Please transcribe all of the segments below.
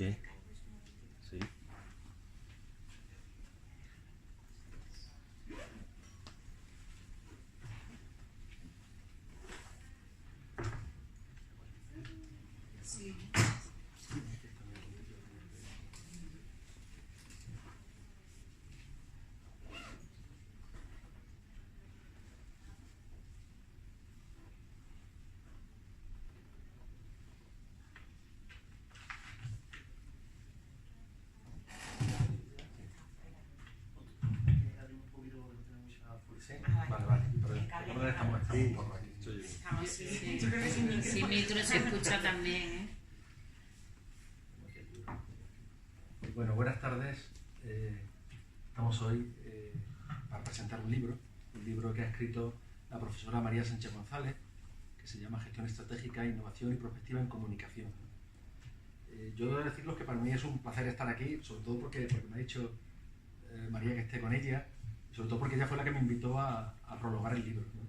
qué? Sí. Sí. Vale, vale. Pero ¿dónde estamos? Estamos un poco aquí. Yo creo que sin micro se escucha también, ¿eh? Bueno, buenas tardes. Estamos hoy para presentar un libro que ha escrito la profesora María Sánchez González, que se llama Gestión Estratégica, Innovación y Prospectiva en Comunicación. Yo debo deciros que para mí es un placer estar aquí, sobre todo porque me ha dicho María que esté con ella, y sobre todo porque ella fue la que me invitó a prologar el libro, ¿no?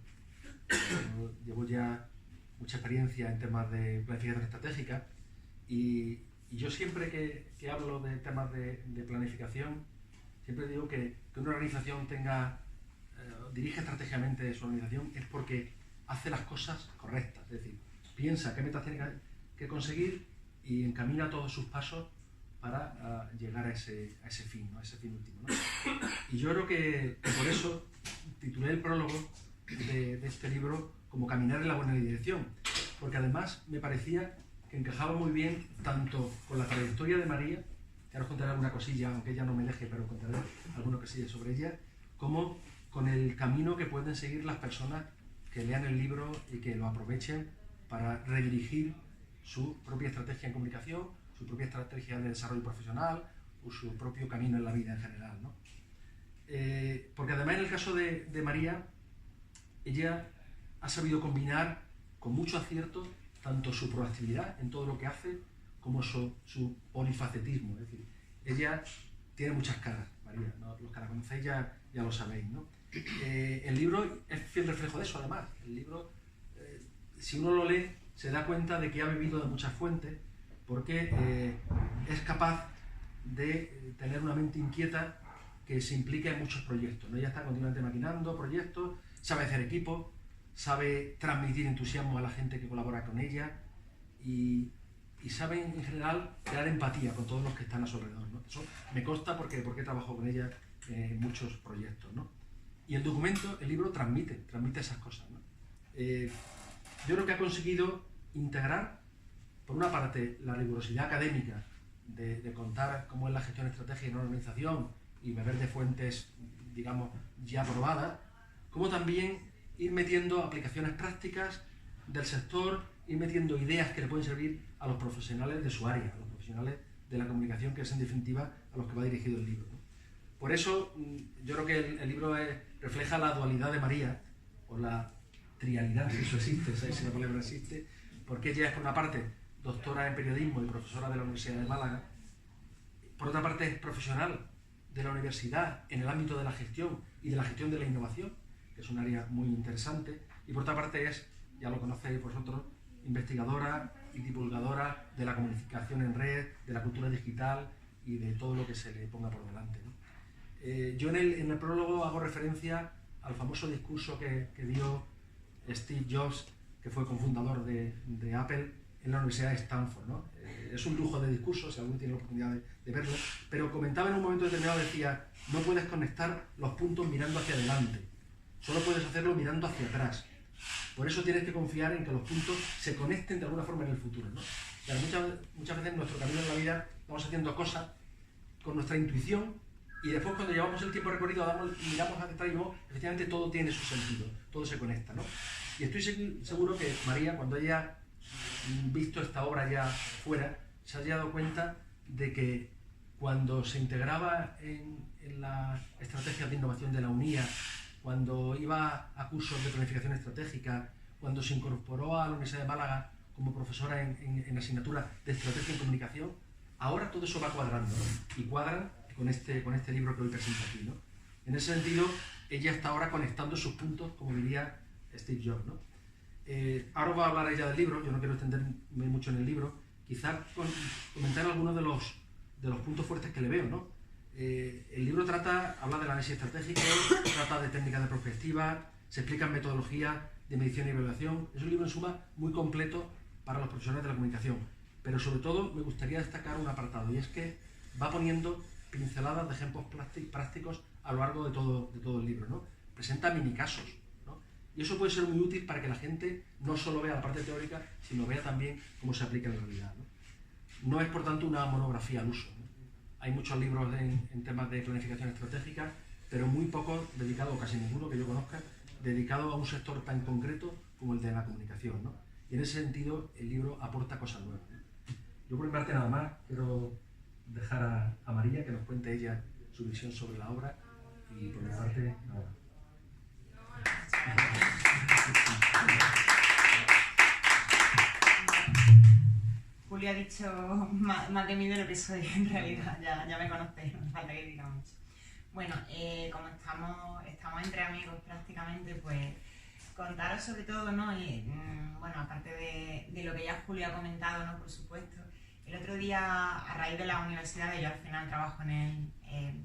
Yo llevo ya mucha experiencia en temas de planificación estratégica y yo siempre que hablo de temas de planificación, siempre digo que una organización dirige estratégicamente su organización es porque hace las cosas correctas, es decir, piensa qué metas tiene que conseguir y encamina todos sus pasos para llegar a ese fin, ¿no? A ese fin último, ¿no? Y yo creo que por eso titulé el prólogo de este libro como Caminar en la buena dirección, porque además me parecía que encajaba muy bien tanto con la trayectoria de María, que ahora os contaré alguna cosilla, aunque ella no me deje, pero contaré alguna cosilla sobre ella, como con el camino que pueden seguir las personas que lean el libro y que lo aprovechen para redirigir su propia estrategia en comunicación, su propia estrategia de desarrollo profesional o su propio camino en la vida en general, ¿no? Porque además en el caso de María, ella ha sabido combinar con mucho acierto tanto su proactividad en todo lo que hace como su polifacetismo. Es decir, ella tiene muchas caras, María, ¿no? Los que la conocéis ya lo sabéis, ¿no? El libro es fiel reflejo de eso, además. El libro, si uno lo lee, se da cuenta de que ha bebido de muchas fuentes porque es capaz de tener una mente inquieta que se implica en muchos proyectos, ¿no? Ella está continuamente maquinando proyectos, sabe hacer equipo, sabe transmitir entusiasmo a la gente que colabora con ella y sabe en general crear empatía con todos los que están a su alrededor, ¿no? Eso me consta porque he trabajado con ella en muchos proyectos, ¿no? Y el libro transmite esas cosas, ¿no? Yo creo que ha conseguido integrar, por una parte, la rigurosidad académica de contar cómo es la gestión estratégica en una organización y beber de fuentes, digamos, ya probadas, como también ir metiendo aplicaciones prácticas del sector, ir metiendo ideas que le pueden servir a los profesionales de su área, a los profesionales de la comunicación, que es en definitiva a los que va dirigido el libro, ¿no? Por eso yo creo que el libro refleja la dualidad de María, o la trialidad, si eso existe, ¿sabes? Si la palabra existe, porque ella es por una parte doctora en periodismo y profesora de la Universidad de Málaga, por otra parte es profesional de la universidad en el ámbito de la gestión y de la gestión de la innovación, que es un área muy interesante, y por otra parte es, ya lo conocéis vosotros, investigadora y divulgadora de la comunicación en red, de la cultura digital y de todo lo que se le ponga por delante, ¿no? Yo en el prólogo hago referencia al famoso discurso que dio Steve Jobs, que fue cofundador de Apple, en la Universidad de Stanford, ¿no? Es un lujo de discurso, si alguno tiene la oportunidad de verlo, pero comentaba en un momento determinado, decía, no puedes conectar los puntos mirando hacia adelante, solo puedes hacerlo mirando hacia atrás. Por eso tienes que confiar en que los puntos se conecten de alguna forma en el futuro, ¿no? Pero muchas veces en nuestro camino en la vida vamos haciendo cosas con nuestra intuición y después cuando llevamos el tiempo recorrido miramos hacia atrás y vemos, efectivamente todo tiene su sentido, todo se conecta, ¿no? Y estoy seguro que María, cuando haya visto esta obra ya fuera, se haya dado cuenta de que cuando se integraba en las estrategias de innovación de la UNIA, cuando iba a cursos de planificación estratégica, cuando se incorporó a la Universidad de Málaga como profesora en asignatura de estrategia en comunicación, ahora todo eso va cuadrando, ¿no? Y cuadran con este libro que hoy presento aquí, ¿no? En ese sentido, ella está ahora conectando sus puntos, como diría Steve Jobs, ¿no? Ahora va a hablar ella del libro, yo no quiero extenderme mucho en el libro, quizás comentar algunos de los puntos fuertes que le veo, ¿no? El libro habla del análisis estratégico, trata de técnicas de prospectiva, se explican metodologías de medición y evaluación. Es un libro en suma muy completo para los profesionales de la comunicación, pero sobre todo me gustaría destacar un apartado, y es que va poniendo pinceladas de ejemplos prácticos a lo largo de todo el libro, ¿no? Presenta mini casos, ¿no? Y eso puede ser muy útil para que la gente no solo vea la parte teórica, sino vea también cómo se aplica en la realidad, ¿no? No es, por tanto, una monografía al uso, ¿no? Hay muchos libros en temas de planificación estratégica, pero muy pocos dedicados, o casi ninguno que yo conozca, dedicado a un sector tan concreto como el de la comunicación, ¿no? Y en ese sentido, el libro aporta cosas nuevas, ¿no? Yo por mi parte nada más, quiero dejar a María que nos cuente ella su visión sobre la obra, y por mi parte, nada. Julio ha dicho más de mí de lo que soy en realidad, ya me conocéis, no falta que diga mucho. Bueno, como estamos entre amigos prácticamente, pues contaros sobre todo, ¿no? Bueno, aparte de lo que ya Julio ha comentado, ¿no? Por supuesto, el otro día, a raíz de la universidad, yo al final trabajo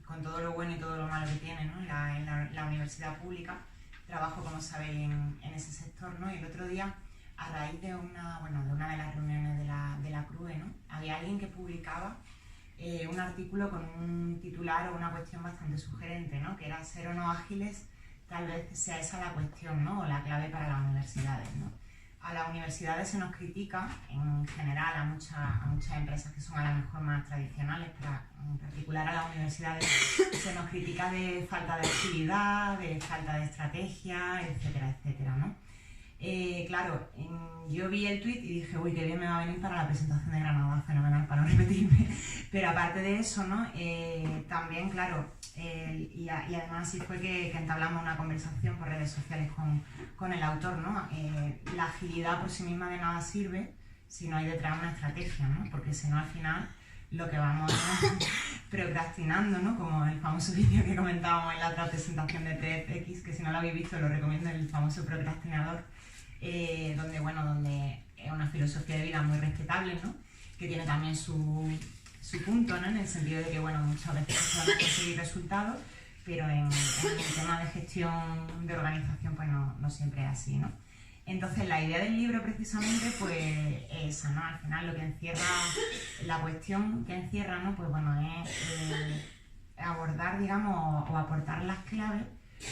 con todo lo bueno y todo lo malo que tiene, ¿no? En la universidad pública, trabajo, como sabéis, en ese sector, ¿no? Y el otro día, a raíz de una de las reuniones de la CRUE, ¿no? Había alguien que publicaba un artículo con un titular o una cuestión bastante sugerente, ¿no? Que era ser o no ágiles, tal vez sea esa la cuestión, ¿no? O la clave para las universidades, ¿no? A las universidades se nos critica, en general, a muchas empresas que son a lo mejor más tradicionales, pero en particular a las universidades se nos critica de falta de agilidad, de falta de estrategia, etcétera, etcétera, ¿no? Claro, yo vi el tuit y dije, uy, qué bien me va a venir para la presentación de Granada, fenomenal, para no repetirme. Pero aparte de eso, ¿no? También, claro, y además sí fue que entablamos una conversación por redes sociales con el autor, ¿no? La agilidad por sí misma de nada sirve si no hay detrás una estrategia, ¿no? Porque si no, al final, lo que vamos procrastinando, ¿no? Como el famoso vídeo que comentábamos en la otra presentación de TEDx, que si no lo habéis visto lo recomiendo, el famoso procrastinador, donde es una filosofía de vida muy respetable, ¿no? Que tiene también su punto, ¿no? En el sentido de que, bueno, muchas veces se van a conseguir resultados, pero en el tema de gestión de organización, pues no siempre es así, ¿no? Entonces, la idea del libro, precisamente, pues es esa, ¿no? Al final, lo que encierra, la cuestión que encierra, ¿no? Pues bueno, es abordar, digamos, o aportar las claves,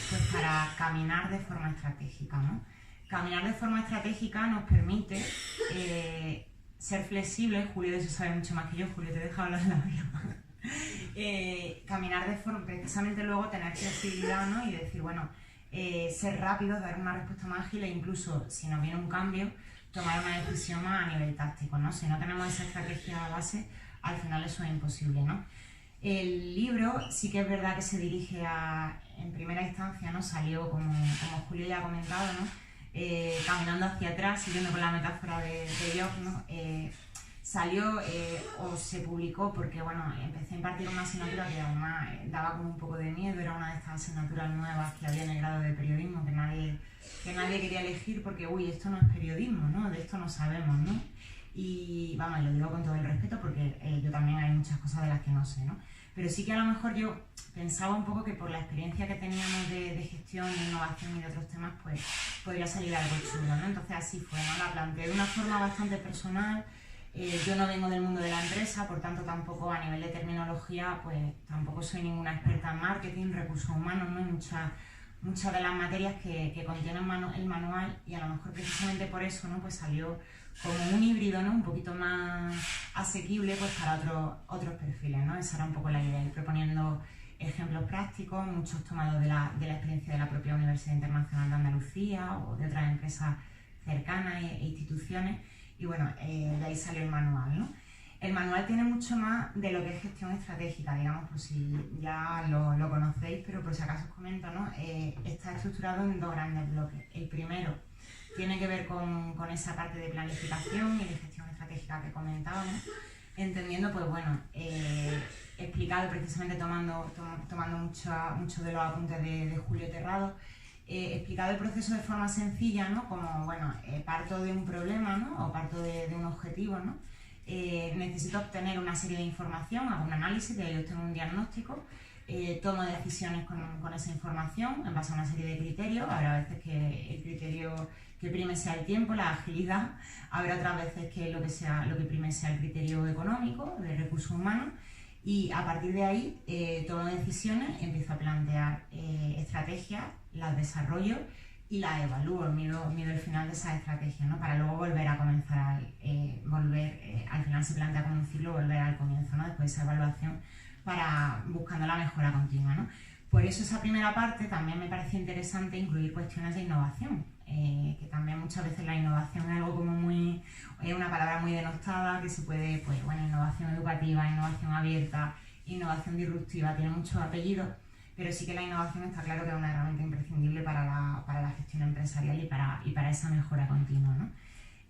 pues para caminar de forma estratégica, ¿no? Caminar de forma estratégica nos permite ser flexibles. Julio de eso sabe mucho más que yo. Julio, te he dejado hablar de la vida. Caminar de forma, precisamente luego tener flexibilidad, ¿no? Y decir, bueno, ser rápidos, dar una respuesta más ágil e incluso, si nos viene un cambio, tomar una decisión más a nivel táctico, ¿no? Si no tenemos esa estrategia base, al final eso es imposible, ¿no? El libro sí que es verdad que se dirige en primera instancia, ¿no? Salió, como Julio ya ha comentado, ¿no? Caminando hacia atrás, siguiendo con la metáfora de Job, ¿no? Salió o se publicó porque, bueno, empecé a impartir una asignatura que además daba como un poco de miedo, era una de estas asignaturas nuevas que había en el grado de periodismo que nadie quería elegir porque, uy, esto no es periodismo, ¿no? De esto no sabemos, ¿no? Y, vamos, lo digo con todo el respeto porque yo también hay muchas cosas de las que no sé, ¿no? Pero sí que a lo mejor yo pensaba un poco que por la experiencia que teníamos de gestión, de innovación y de otros temas, pues podría salir algo chulo, ¿no? Entonces así fue, ¿no? La planteé de una forma bastante personal. Yo no vengo del mundo de la empresa, por tanto tampoco a nivel de terminología, pues tampoco soy ninguna experta en marketing, recursos humanos, ¿no? Hay muchas de las materias que contiene el manual y a lo mejor precisamente por eso, ¿no? Pues salió como un híbrido, ¿no? Un poquito más asequible, pues para otros perfiles, ¿no? Esa era un poco la idea, ir proponiendo ejemplos prácticos, muchos tomados de la experiencia de la propia Universidad Internacional de Andalucía o de otras empresas cercanas e instituciones. Y bueno, de ahí salió el manual, ¿no? El manual tiene mucho más de lo que es gestión estratégica, digamos, por si ya lo conocéis, pero por si acaso os comento, ¿no? Está estructurado en dos grandes bloques. El primero tiene que ver con esa parte de planificación y de gestión estratégica que comentábamos, entendiendo, pues bueno, explicado precisamente tomando mucho de los apuntes de Julio Terrado, explicado el proceso de forma sencilla, ¿no? Como, bueno, parto de un problema, ¿no? O parto de un objetivo, ¿no? necesito obtener una serie de información, hago un análisis, de ahí obtengo un diagnóstico, tomo decisiones con esa información en base a una serie de criterios. Habrá veces que el criterio que prime sea el tiempo, la agilidad, habrá otras veces que lo que prime sea el criterio económico, de recursos humanos, y a partir de ahí tomo decisiones, empiezo a plantear estrategias, las desarrollo y las evalúo, mido el final de esas estrategias, ¿no? Para luego volver a comenzar, al final se plantea como un ciclo, volver al comienzo, ¿no? Después de esa evaluación, buscando la mejora continua, ¿no? Por eso esa primera parte también me parece interesante incluir cuestiones de innovación, que también muchas veces la innovación es algo como es una palabra muy denostada, que se puede, pues bueno, innovación educativa, innovación abierta, innovación disruptiva, tiene muchos apellidos, pero sí que la innovación está claro que es una herramienta imprescindible para la gestión empresarial y para esa mejora continua, ¿no?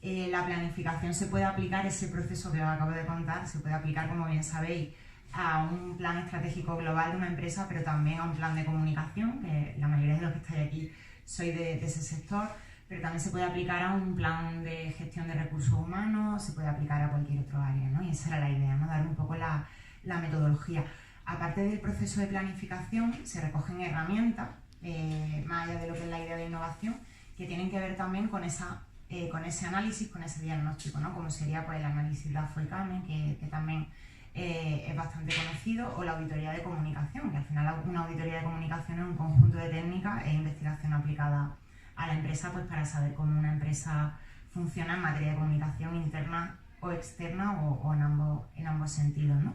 La planificación se puede aplicar, ese proceso que os acabo de contar, se puede aplicar, como bien sabéis, a un plan estratégico global de una empresa, pero también a un plan de comunicación, que la mayoría de los que estáis aquí sois de ese sector, pero también se puede aplicar a un plan de gestión de recursos humanos, se puede aplicar a cualquier otro área, ¿no? Y esa era la idea, ¿no? Dar un poco la metodología. Aparte del proceso de planificación, se recogen herramientas, más allá de lo que es la idea de innovación, que tienen que ver también con ese análisis, con ese diagnóstico, ¿no? Como sería pues, el análisis de AFO-ICAME, que también es bastante conocido, o la auditoría de comunicación, que al final una auditoría de comunicación es un conjunto de técnicas e investigación aplicada a la empresa, pues para saber cómo una empresa funciona en materia de comunicación interna o externa o en ambos sentidos, ¿no?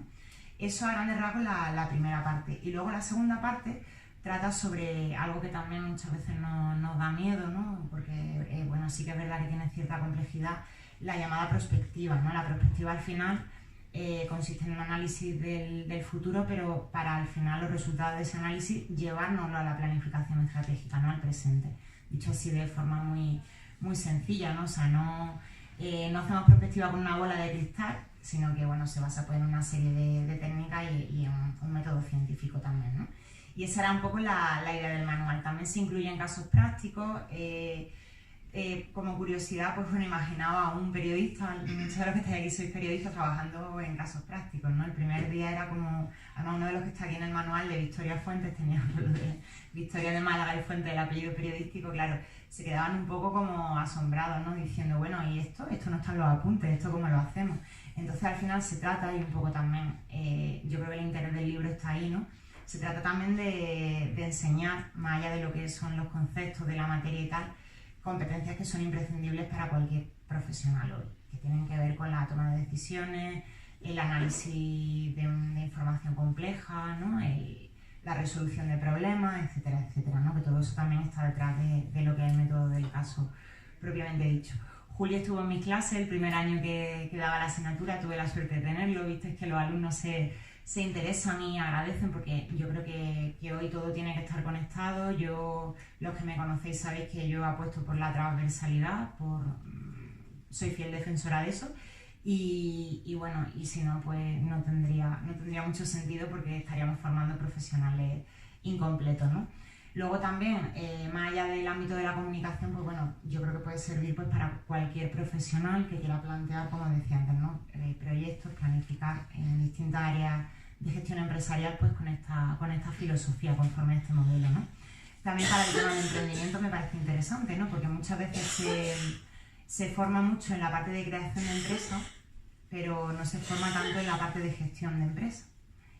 Eso a grandes rasgos la primera parte. Y luego la segunda parte trata sobre algo que también muchas veces nos da miedo, ¿no? Porque bueno, sí que es verdad que tiene cierta complejidad, la llamada prospectiva, ¿no? La prospectiva al final consiste en un análisis del futuro, pero para al final los resultados de ese análisis llevárnoslo a la planificación estratégica, ¿no? Al presente. Dicho así de forma muy, muy sencilla, ¿no? O sea, no hacemos prospectiva con una bola de cristal, sino que bueno, se basa pues, en una serie de técnicas y en un método científico también, ¿no? Y esa era un poco la idea del manual. También se incluyen casos prácticos. Como curiosidad, pues bueno, imaginaba a un periodista, muchos de los que estáis aquí sois periodistas trabajando en casos prácticos, ¿no? El primer día era como, además uno de los que está aquí en el manual de Victoria Fuentes, tenía lo de Victoria de Málaga y Fuentes, el apellido periodístico, claro, se quedaban un poco como asombrados, ¿no? Diciendo, bueno, ¿y esto? Esto no está en los apuntes, ¿esto cómo lo hacemos? Entonces al final se trata, y un poco también, yo creo que el interés del libro está ahí, ¿no? Se trata también de enseñar, más allá de lo que son los conceptos de la materia y tal, competencias que son imprescindibles para cualquier profesional hoy, que tienen que ver con la toma de decisiones, el análisis de información compleja, ¿no? La resolución de problemas, etcétera, etcétera, ¿no? Que todo eso también está detrás de lo que es el método del caso propiamente dicho. Julio estuvo en mis clases el primer año que daba la asignatura, tuve la suerte de tenerlo, viste que los alumnos se interesan y agradecen, porque yo creo que hoy todo tiene que estar conectado. Los que me conocéis sabéis que yo apuesto por la transversalidad, soy fiel defensora de eso, y bueno, y si no, pues no tendría mucho sentido, porque estaríamos formando profesionales incompletos, ¿no? Luego también, más allá del ámbito de la comunicación, pues bueno, yo creo que puede servir pues, para cualquier profesional que quiera plantear, como decía antes, ¿no? Proyectos, planificar en distintas áreas de gestión empresarial, pues con esta filosofía, conforme a este modelo, ¿no? También para el tema de emprendimiento me parece interesante, ¿no? Porque muchas veces se forma mucho en la parte de creación de empresa, pero no se forma tanto en la parte de gestión de empresa.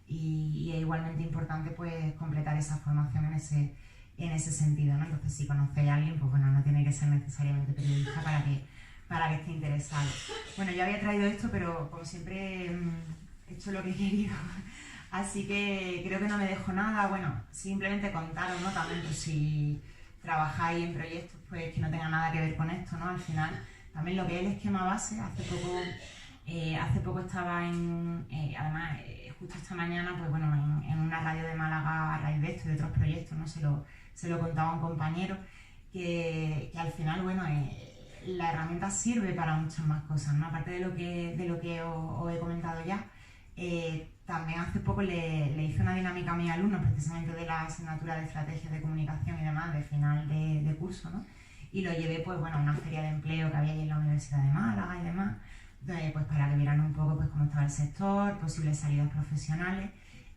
Y es igualmente importante pues completar esa formación en ese sentido, ¿no? Entonces, si conocéis a alguien, pues bueno, no tiene que ser necesariamente periodista para que esté interesado. Bueno, yo había traído esto, pero como siempre he hecho lo que he querido, así que creo que no me dejo nada. Bueno, simplemente contaros, ¿no? También pues, si trabajáis en proyectos pues que no tengan nada que ver con esto, ¿no? Al final, también lo que es el esquema base, hace poco estaba además, justo esta mañana, pues bueno, en una radio de Málaga a raíz de esto y de otros proyectos, ¿no? Se lo contaba a un compañero que al final, bueno, la herramienta sirve para muchas más cosas, ¿no? Aparte de lo que os he comentado ya, también hace poco le hice una dinámica a mis alumnos, precisamente de la asignatura de estrategias de comunicación y demás, de final de curso, ¿no? Y lo llevé, pues bueno, a una feria de empleo que había ahí en la Universidad de Málaga y demás, pues para que vieran un sector, posibles salidas profesionales,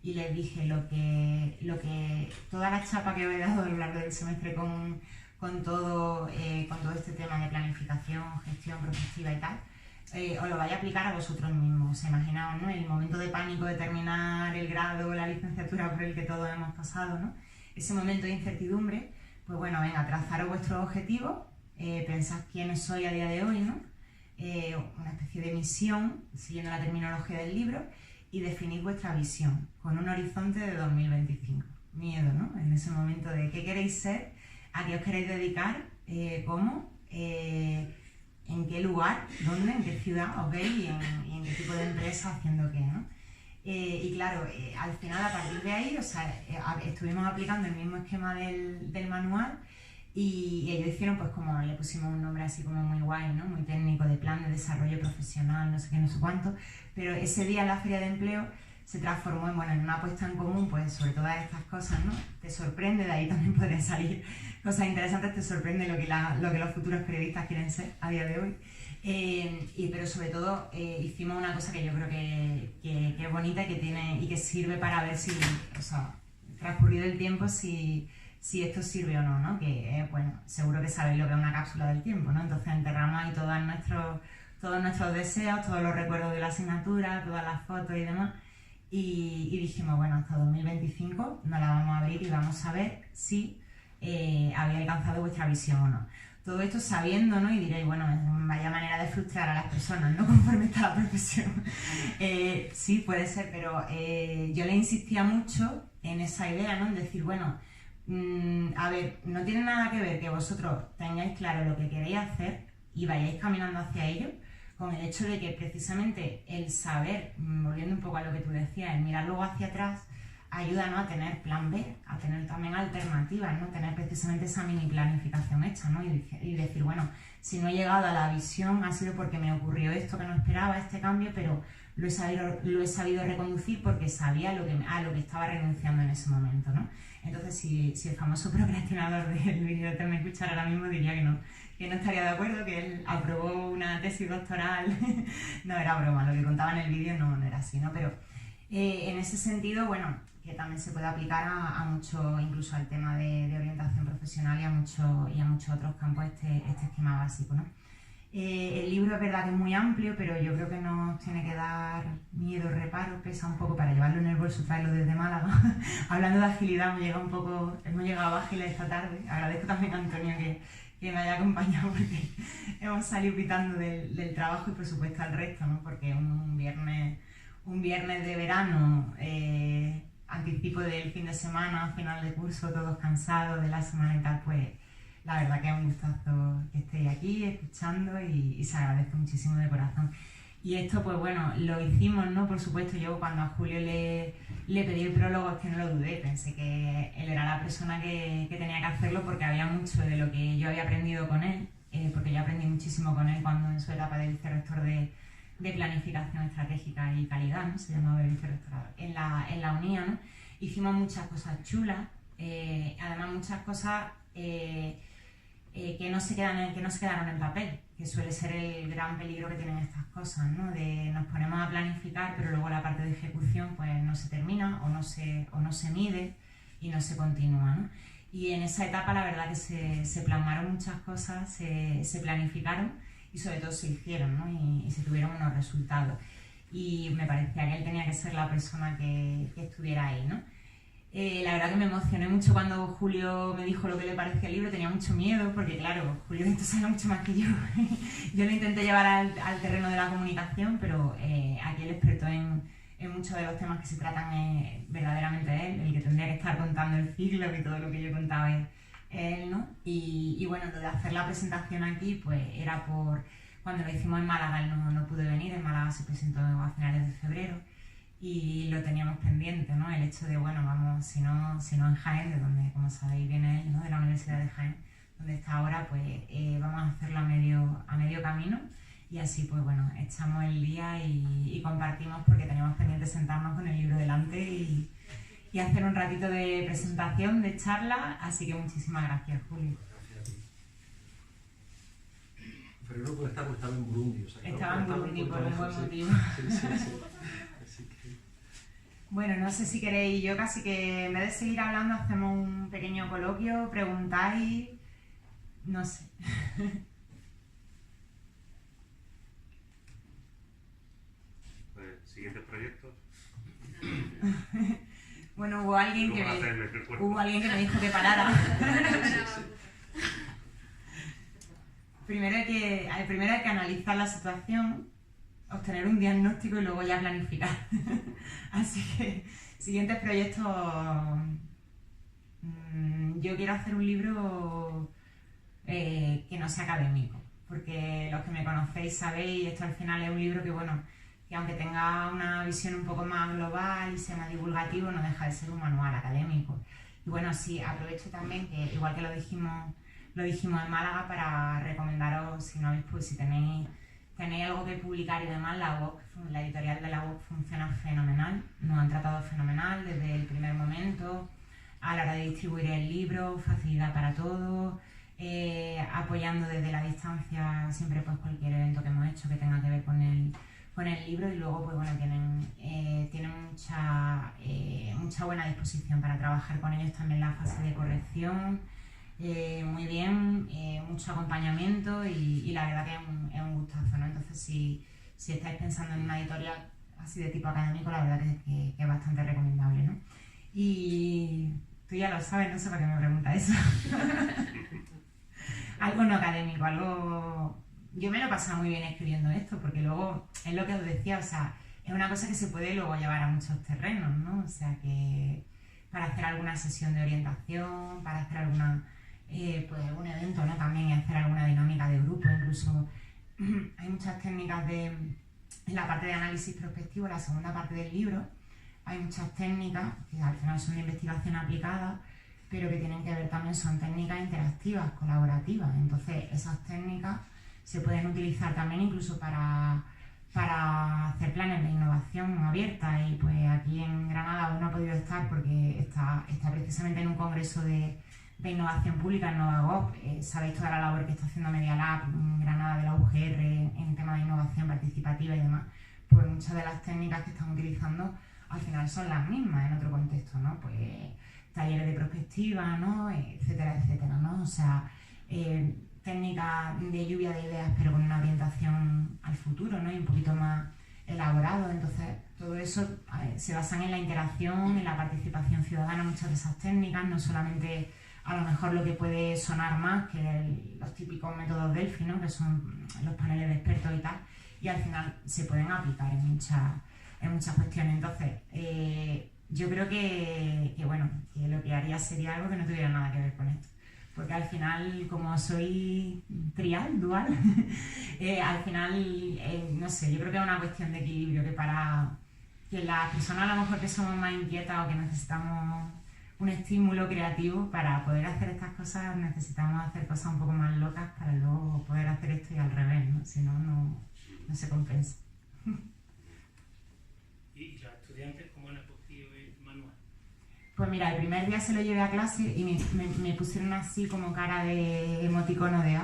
y les dije toda la chapa que os he dado a lo largo del semestre con todo este tema de planificación, gestión prospectiva y tal, os lo vais a aplicar a vosotros mismos. Imaginaos, ¿no?, el momento de pánico de terminar el grado o la licenciatura por el que todos hemos pasado, ¿no? Ese momento de incertidumbre, pues bueno, venga, trazaros vuestros objetivos, pensad quiénes sois a día de hoy, ¿no? Una especie de misión, siguiendo la terminología del libro, y definid vuestra visión con un horizonte de 2025. Miedo, ¿no? En ese momento de qué queréis ser, a qué os queréis dedicar, cómo, en qué lugar, dónde, en qué ciudad, ¿ok? Y en qué tipo de empresa, haciendo qué, ¿no? Y claro, al final, a partir de ahí, o sea, estuvimos aplicando el mismo esquema del manual, y ellos hicieron, pues como le pusimos un nombre así como muy guay, ¿no?, muy técnico, de plan de desarrollo profesional, no sé qué, no sé cuánto, pero ese día en la feria de empleo se transformó en, bueno, en una apuesta en común, pues sobre todas estas cosas, ¿no? Te sorprende, de ahí también podrían salir cosas interesantes, te sorprende lo que los futuros periodistas quieren ser a día de hoy. Pero sobre todo hicimos una cosa que yo creo que es bonita y que sirve para ver si, o sea, transcurrido el tiempo, si esto sirve o no, ¿no? Que bueno, seguro que sabéis lo que es una cápsula del tiempo, ¿no? Entonces enterramos ahí todos nuestros deseos, todos los recuerdos de la asignatura, todas las fotos y demás, y dijimos, bueno, hasta 2025 nos la vamos a abrir y vamos a ver si habéis alcanzado vuestra visión o no. Todo esto sabiendo, ¿no? Y diréis, bueno, vaya manera de frustrar a las personas, ¿no?, conforme está la profesión. Sí, puede ser, pero yo le insistía mucho en esa idea, ¿no?, en decir, bueno, a ver, no tiene nada que ver que vosotros tengáis claro lo que queréis hacer y vayáis caminando hacia ello, con el hecho de que precisamente el saber, volviendo un poco a lo que tú decías, el mirar luego hacia atrás, ayuda, ¿no?, a tener plan B, a tener también alternativas, ¿no?, tener precisamente esa mini planificación hecha, ¿no?, y decir, bueno, si no he llegado a la visión ha sido porque me ocurrió esto que no esperaba, este cambio, pero lo he sabido reconducir porque sabía a lo que estaba renunciando en ese momento, ¿no? Entonces, si el famoso procrastinador del vídeo este me escuchara ahora mismo, diría que no estaría de acuerdo, que él aprobó una tesis doctoral. No, era broma, lo que contaba en el vídeo no era así, ¿no? Pero en ese sentido, bueno, que también se puede aplicar a mucho, incluso al tema de orientación profesional y a muchos otros campos, este esquema básico, ¿no? El libro es verdad que es muy amplio, pero yo creo que nos tiene que dar miedo, reparo, pesa un poco para llevarlo en el bolso, traerlo desde Málaga. Hablando de agilidad, hemos llegado ágiles esta tarde. Agradezco también a Antonio que me haya acompañado, porque hemos salido pitando del trabajo y por supuesto al resto, ¿no? Porque un viernes de verano, anticipo del fin de semana, final de curso, todos cansados de la semana y tal, pues la verdad que es un gustazo que estéis aquí escuchando y se agradece muchísimo de corazón. Y esto, pues bueno, lo hicimos, ¿no? Por supuesto, yo cuando a Julio le pedí el prólogo, es que no lo dudé, pensé que él era la persona que tenía que hacerlo, porque había mucho de lo que yo había aprendido con él, porque yo aprendí muchísimo con él cuando en su etapa de vicerrector de planificación estratégica y calidad, ¿no? Se llamaba el vicerrectorado, en la UNIA, ¿no? Hicimos muchas cosas chulas, además muchas cosas que no se quedaron en papel, que suele ser el gran peligro que tienen estas cosas, ¿no? De nos ponemos a planificar, pero luego la parte de ejecución pues no se termina o no se mide y no se continúa, ¿no? Y en esa etapa la verdad que se plasmaron muchas cosas, se planificaron y sobre todo se hicieron, ¿no? Y se tuvieron unos resultados. Y me parecía que él tenía que ser la persona que estuviera ahí, ¿no? La verdad que me emocioné mucho cuando Julio me dijo lo que le parecía el libro, tenía mucho miedo, porque claro, Julio de esto sabe mucho más que yo. Yo lo intenté llevar al terreno de la comunicación, pero aquí el experto en muchos de los temas que se tratan es verdaderamente él, el que tendría que estar contando el ciclo y todo lo que yo contaba es él, ¿no? Y bueno, lo de hacer la presentación aquí, pues era cuando lo hicimos en Málaga, él no pudo venir, en Málaga se presentó a finales de febrero, y lo teníamos pendiente, ¿no? El hecho de, bueno, vamos, si no en Jaén, de donde, como sabéis, viene él, ¿no? De la Universidad de Jaén, donde está ahora, pues vamos a hacerlo a medio camino, y así, pues bueno, echamos el día y compartimos, porque teníamos pendiente sentarnos con el libro delante y hacer un ratito de presentación, de charla, así que muchísimas gracias, Julio. Gracias a ti. pero no puede estar porque estaba en Burundi. O sea, que Estaba en Burundi por un buen sí. motivo. Sí, sí, sí. Así que... Bueno, no sé si queréis, yo casi que en vez de seguir hablando hacemos un pequeño coloquio, preguntáis, no sé. Pues, siguientes proyectos. Bueno, hubo alguien ¿Cómo hacer el cuerpo? que me dijo que parara. Primero hay que analizar la situación, obtener un diagnóstico y luego ya planificar. Así que, siguientes proyectos. Yo quiero hacer un libro que no sea académico, porque los que me conocéis sabéis, esto al final es un libro que, bueno, que aunque tenga una visión un poco más global y sea más divulgativo, no deja de ser un manual académico. Y bueno, sí, aprovecho también que, igual que lo dijimos en Málaga, para recomendaros, si no habéis, pues si tenéis algo que publicar y demás, la editorial de la UOC funciona fenomenal, nos han tratado fenomenal desde el primer momento, a la hora de distribuir el libro, facilidad para todo, apoyando desde la distancia siempre pues cualquier evento que hemos hecho que tenga que ver con el libro, y luego pues bueno, tienen mucha buena disposición para trabajar con ellos también en la fase de corrección. Muy bien, mucho acompañamiento y la verdad que es un gustazo, ¿no? Entonces si estáis pensando en una editorial así de tipo académico, la verdad que es bastante recomendable, ¿no? Y tú ya lo sabes, no sé para qué me preguntas eso. Algo no académico, algo... Yo me lo he pasado muy bien escribiendo esto, porque luego, es lo que os decía, o sea, es una cosa que se puede luego llevar a muchos terrenos, ¿no? O sea, que para hacer alguna sesión de orientación, para hacer pues un evento, ¿no? También, y hacer alguna dinámica de grupo, incluso hay muchas técnicas en la parte de análisis prospectivo, la segunda parte del libro, hay muchas técnicas que al final son de investigación aplicada, pero que tienen que ver también, son técnicas interactivas, colaborativas. Entonces, esas técnicas se pueden utilizar también incluso para hacer planes de innovación abierta, y pues aquí en Granada aún no ha podido estar porque está precisamente en un congreso de innovación pública en Novagop. Sabéis toda la labor que está haciendo Media Lab en Granada de la UGR en tema de innovación participativa y demás. Pues muchas de las técnicas que están utilizando al final son las mismas en otro contexto, ¿no? Pues talleres de prospectiva, ¿no? Etcétera, etcétera, ¿no? O sea, técnicas de lluvia de ideas, pero con una orientación al futuro, ¿no? Y un poquito más elaborado. Entonces, todo eso se basa en la interacción, en la participación ciudadana, muchas de esas técnicas, no solamente a lo mejor lo que puede sonar más que los típicos métodos Delphi, ¿no? Que son los paneles de expertos y tal, y al final se pueden aplicar en muchas cuestiones. Entonces, yo creo que lo que haría sería algo que no tuviera nada que ver con esto. Porque al final, como soy dual, al final, no sé, yo creo que es una cuestión de equilibrio, que las personas a lo mejor que somos más inquietas o que necesitamos un estímulo creativo para poder hacer estas cosas, necesitamos hacer cosas un poco más locas para luego poder hacer esto, y al revés, ¿no? Si no, no se compensa. ¿Y los estudiantes cómo han acogido el manual? Pues mira, el primer día se lo llevé a clase y me pusieron así como cara de emoticono de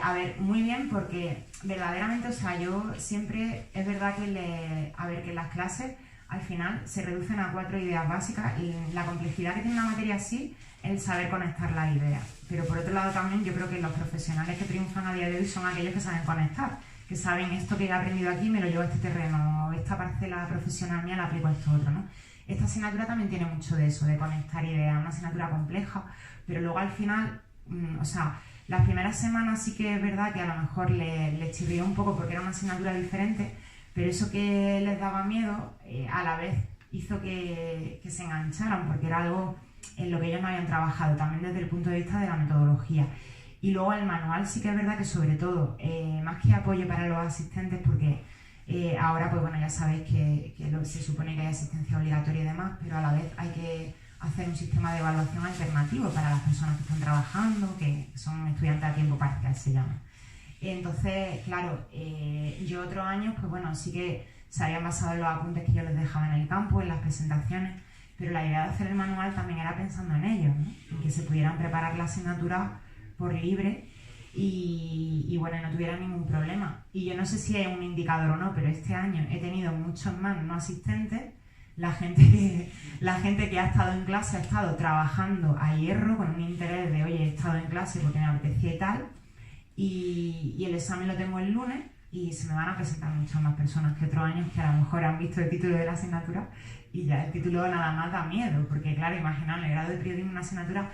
a ver, muy bien, porque verdaderamente, o sea, yo siempre, es verdad que en las clases al final se reducen a 4 ideas básicas, y la complejidad que tiene una materia así es el saber conectar las ideas. Pero por otro lado también yo creo que los profesionales que triunfan a día de hoy son aquellos que saben conectar, que saben esto que he aprendido aquí me lo llevo a este terreno, esta parcela profesional mía la aplico a esto otro, ¿no? Esta asignatura también tiene mucho de eso, de conectar ideas, una asignatura compleja, pero luego al final, o sea, las primeras semanas sí que es verdad que a lo mejor les chirrió un poco porque era una asignatura diferente, pero eso que les daba miedo a la vez hizo que se engancharan, porque era algo en lo que ellos no habían trabajado, también desde el punto de vista de la metodología. Y luego el manual sí que es verdad que sobre todo, más que apoyo para los asistentes, porque ahora pues bueno, ya sabéis que se supone que hay asistencia obligatoria y demás, pero a la vez hay que hacer un sistema de evaluación alternativo para las personas que están trabajando, que son estudiantes a tiempo parcial, se llama. Entonces, claro, yo otros años, pues bueno, sí que se habían basado en los apuntes que yo les dejaba en el campo, en las presentaciones, pero la idea de hacer el manual también era pensando en ellos, ¿no? Y que se pudieran preparar la asignatura por libre y bueno, no tuvieran ningún problema. Y yo no sé si es un indicador o no, pero este año he tenido muchos más no asistentes. La gente que ha estado en clase ha estado trabajando a hierro con un interés de, oye, he estado en clase porque me apetecía y tal, y el examen lo tengo el lunes y se me van a presentar muchas más personas que otros años que a lo mejor han visto el título de la asignatura y ya el título nada más da miedo, porque claro, imaginaos, el grado de periodismo una asignatura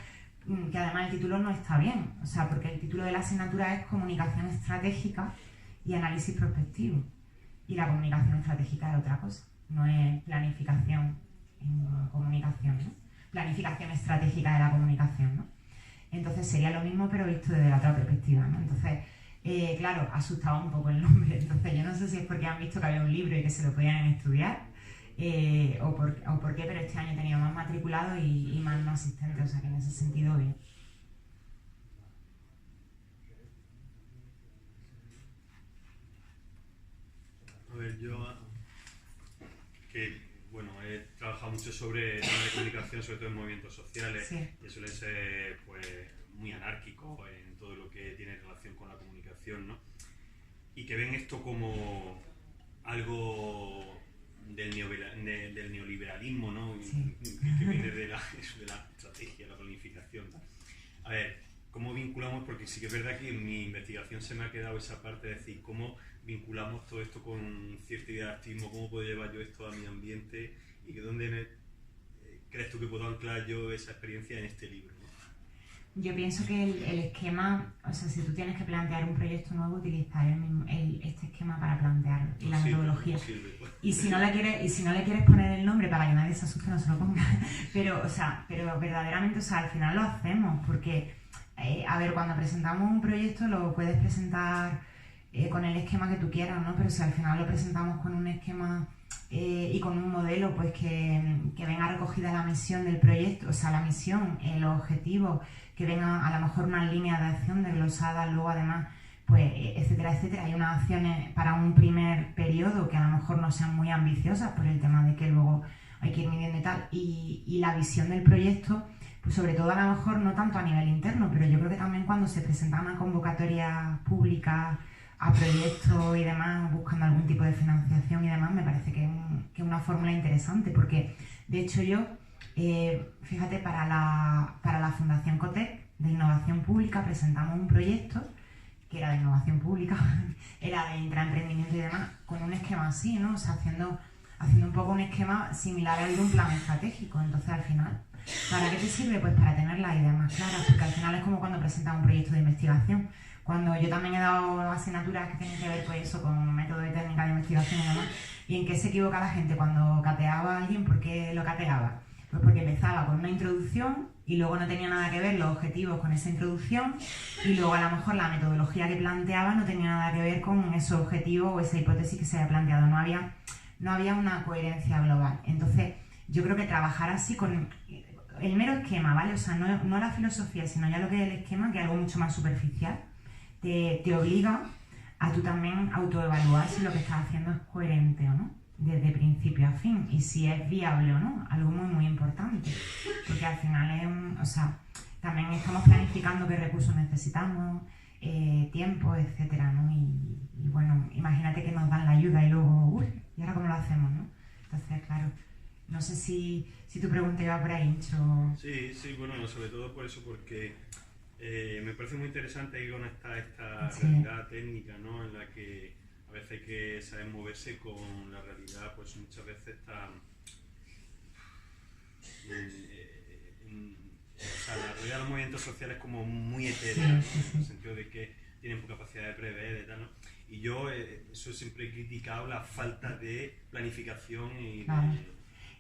que además el título no está bien, o sea, porque el título de la asignatura es comunicación estratégica y análisis prospectivo, y la comunicación estratégica es otra cosa. No es planificación en comunicación, ¿no? Planificación estratégica de la comunicación, ¿no? Entonces sería lo mismo pero visto desde la otra perspectiva, ¿no? Entonces, claro, asustaba un poco el nombre. Entonces yo no sé si es porque han visto que había un libro y que se lo podían estudiar o por qué, pero este año he tenido más matriculados y más no asistentes, o sea que en ese sentido bien. A ver, yo que bueno, he trabajado mucho sobre temas de comunicación, sobre todo en movimientos sociales, Sí. que suelen ser pues muy anárquicos en todo lo que tiene relación con la comunicación, ¿no? Y que ven esto como algo del neoliberalismo, ¿no? Sí. Que viene de la estrategia, la planificación. A ver, ¿cómo vinculamos? Porque sí que es verdad que en mi investigación se me ha quedado esa parte de decir cómo vinculamos todo esto con cierto idealismo, cómo puedo llevar yo esto a mi ambiente y que dónde crees tú que puedo anclar yo esa experiencia en este libro, ¿no? Yo pienso que el esquema, o sea, si tú tienes que plantear un proyecto nuevo, utilizar este esquema para plantearlo y la metodología. Y si no le quieres poner el nombre para que nadie se asuste, no se lo ponga. Pero verdaderamente, o sea, al final lo hacemos porque, a ver, cuando presentamos un proyecto lo puedes presentar con el esquema que tú quieras, ¿no? Pero si al final lo presentamos con un esquema y con un modelo, pues que venga recogida la misión del proyecto, o sea, la misión, los objetivos, que vengan a lo mejor unas líneas de acción desglosadas, luego además, pues, etcétera, etcétera. Hay unas acciones para un primer periodo que a lo mejor no sean muy ambiciosas por el tema de que luego hay que ir midiendo y tal, y la visión del proyecto, pues sobre todo a lo mejor no tanto a nivel interno, pero yo creo que también cuando se presenta una convocatoria pública a proyectos y demás, buscando algún tipo de financiación y demás, me parece que es una fórmula interesante, porque de hecho yo, fíjate, para la Fundación Cotec de Innovación Pública presentamos un proyecto que era de innovación pública, era de intraemprendimiento y demás, con un esquema así, ¿no? O sea, haciendo un poco un esquema similar al de un plan estratégico. Entonces, al final, ¿para qué te sirve? Pues para tener las ideas más claras, porque al final es como cuando presentas un proyecto de investigación. Cuando yo también he dado asignaturas que tienen que ver, pues eso, con métodos y técnicas de investigación y demás, y en qué se equivoca la gente cuando cateaba a alguien. ¿Por qué lo cateaba? Pues porque empezaba con una introducción y luego no tenía nada que ver los objetivos con esa introducción, y luego a lo mejor la metodología que planteaba no tenía nada que ver con esos objetivos o esa hipótesis que se había planteado. No había una coherencia global. Entonces, yo creo que trabajar así con el mero esquema, ¿vale? O sea, no la filosofía, sino ya lo que es el esquema, que es algo mucho más superficial, te obliga a tú también autoevaluar si lo que estás haciendo es coherente o no, desde principio a fin, y si es viable o no, algo muy muy importante, porque al final o sea, también estamos planificando qué recursos necesitamos, tiempo, etcétera, ¿no? Y bueno, imagínate que nos dan la ayuda y luego, ¿y ahora cómo lo hacemos, no? Entonces, claro, no sé si tu pregunta iba por ahí, Incho. Sí, bueno, sobre todo por eso, porque me parece muy interesante que conectar esta realidad técnica, ¿no? En la que a veces hay que saber moverse con la realidad, pues muchas veces está o sea, la realidad de los movimientos sociales es como muy etérea, ¿no? En el sentido de que tienen poca capacidad de prever y tal, ¿no? Y yo eso siempre he criticado, la falta de planificación y claro.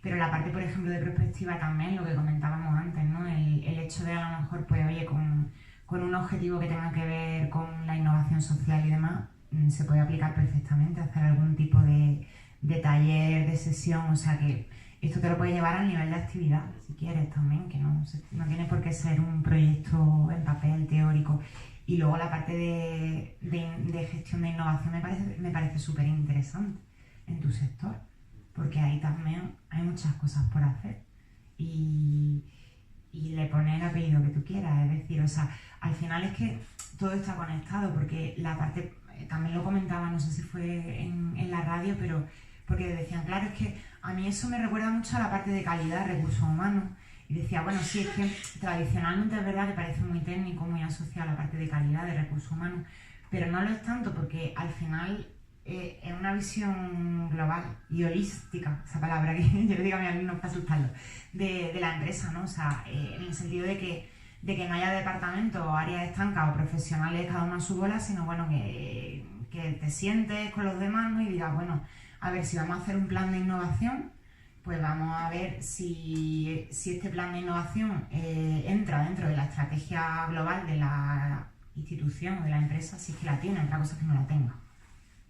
Pero la parte, por ejemplo, de perspectiva también, lo que comentábamos antes, ¿no? El hecho de a lo mejor, pues oye, con un objetivo que tenga que ver con la innovación social y demás, se puede aplicar perfectamente, hacer algún tipo de taller, de sesión, o sea que esto te lo puede llevar al nivel de actividad, si quieres también, que no tiene por qué ser un proyecto en papel teórico. Y luego la parte de gestión de innovación me parece súper interesante en tu sector, porque ahí también hay muchas cosas por hacer y le pones el apellido que tú quieras, es decir, o sea, al final es que todo está conectado, porque la parte, también lo comentaba, no sé si fue en la radio, pero porque decían, claro, es que a mí eso me recuerda mucho a la parte de calidad de recursos humanos. Y decía, bueno, sí, es que tradicionalmente es verdad que parece muy técnico, muy asociado a la parte de calidad de recursos humanos, pero no lo es tanto porque al final es una visión global y holística, esa palabra que yo le digo a mis alumnos para asustarlos, de la empresa, ¿no? O sea, en el sentido de que no haya departamentos o áreas estancas o profesionales cada uno a su bola, sino bueno, que te sientes con los demás, ¿no? Y digas, bueno, a ver, si vamos a hacer un plan de innovación, pues vamos a ver si este plan de innovación entra dentro de la estrategia global de la institución o de la empresa, si es que la tiene, otra cosa es que no la tenga.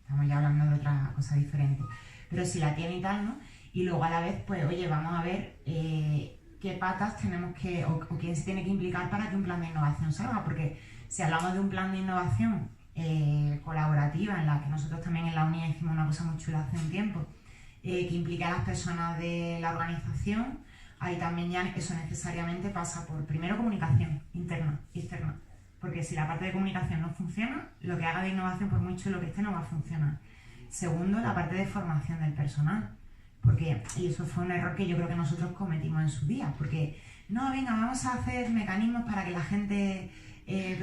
Estamos ya hablando de otra cosa diferente. Pero si la tiene y tal, ¿no? Y luego a la vez, pues, oye, vamos a ver qué patas tenemos que, o quién se tiene que implicar para que un plan de innovación salga, porque si hablamos de un plan de innovación colaborativa, en la que nosotros también en la UNI hicimos una cosa muy chula hace un tiempo, que implica a las personas de la organización, ahí también ya eso necesariamente pasa por, primero, comunicación interna y externa, porque si la parte de comunicación no funciona, lo que haga de innovación, por muy chulo que esté, no va a funcionar. Segundo, la parte de formación del personal, porque, y eso fue un error que yo creo que nosotros cometimos en su día, porque no, venga, vamos a hacer mecanismos para que la gente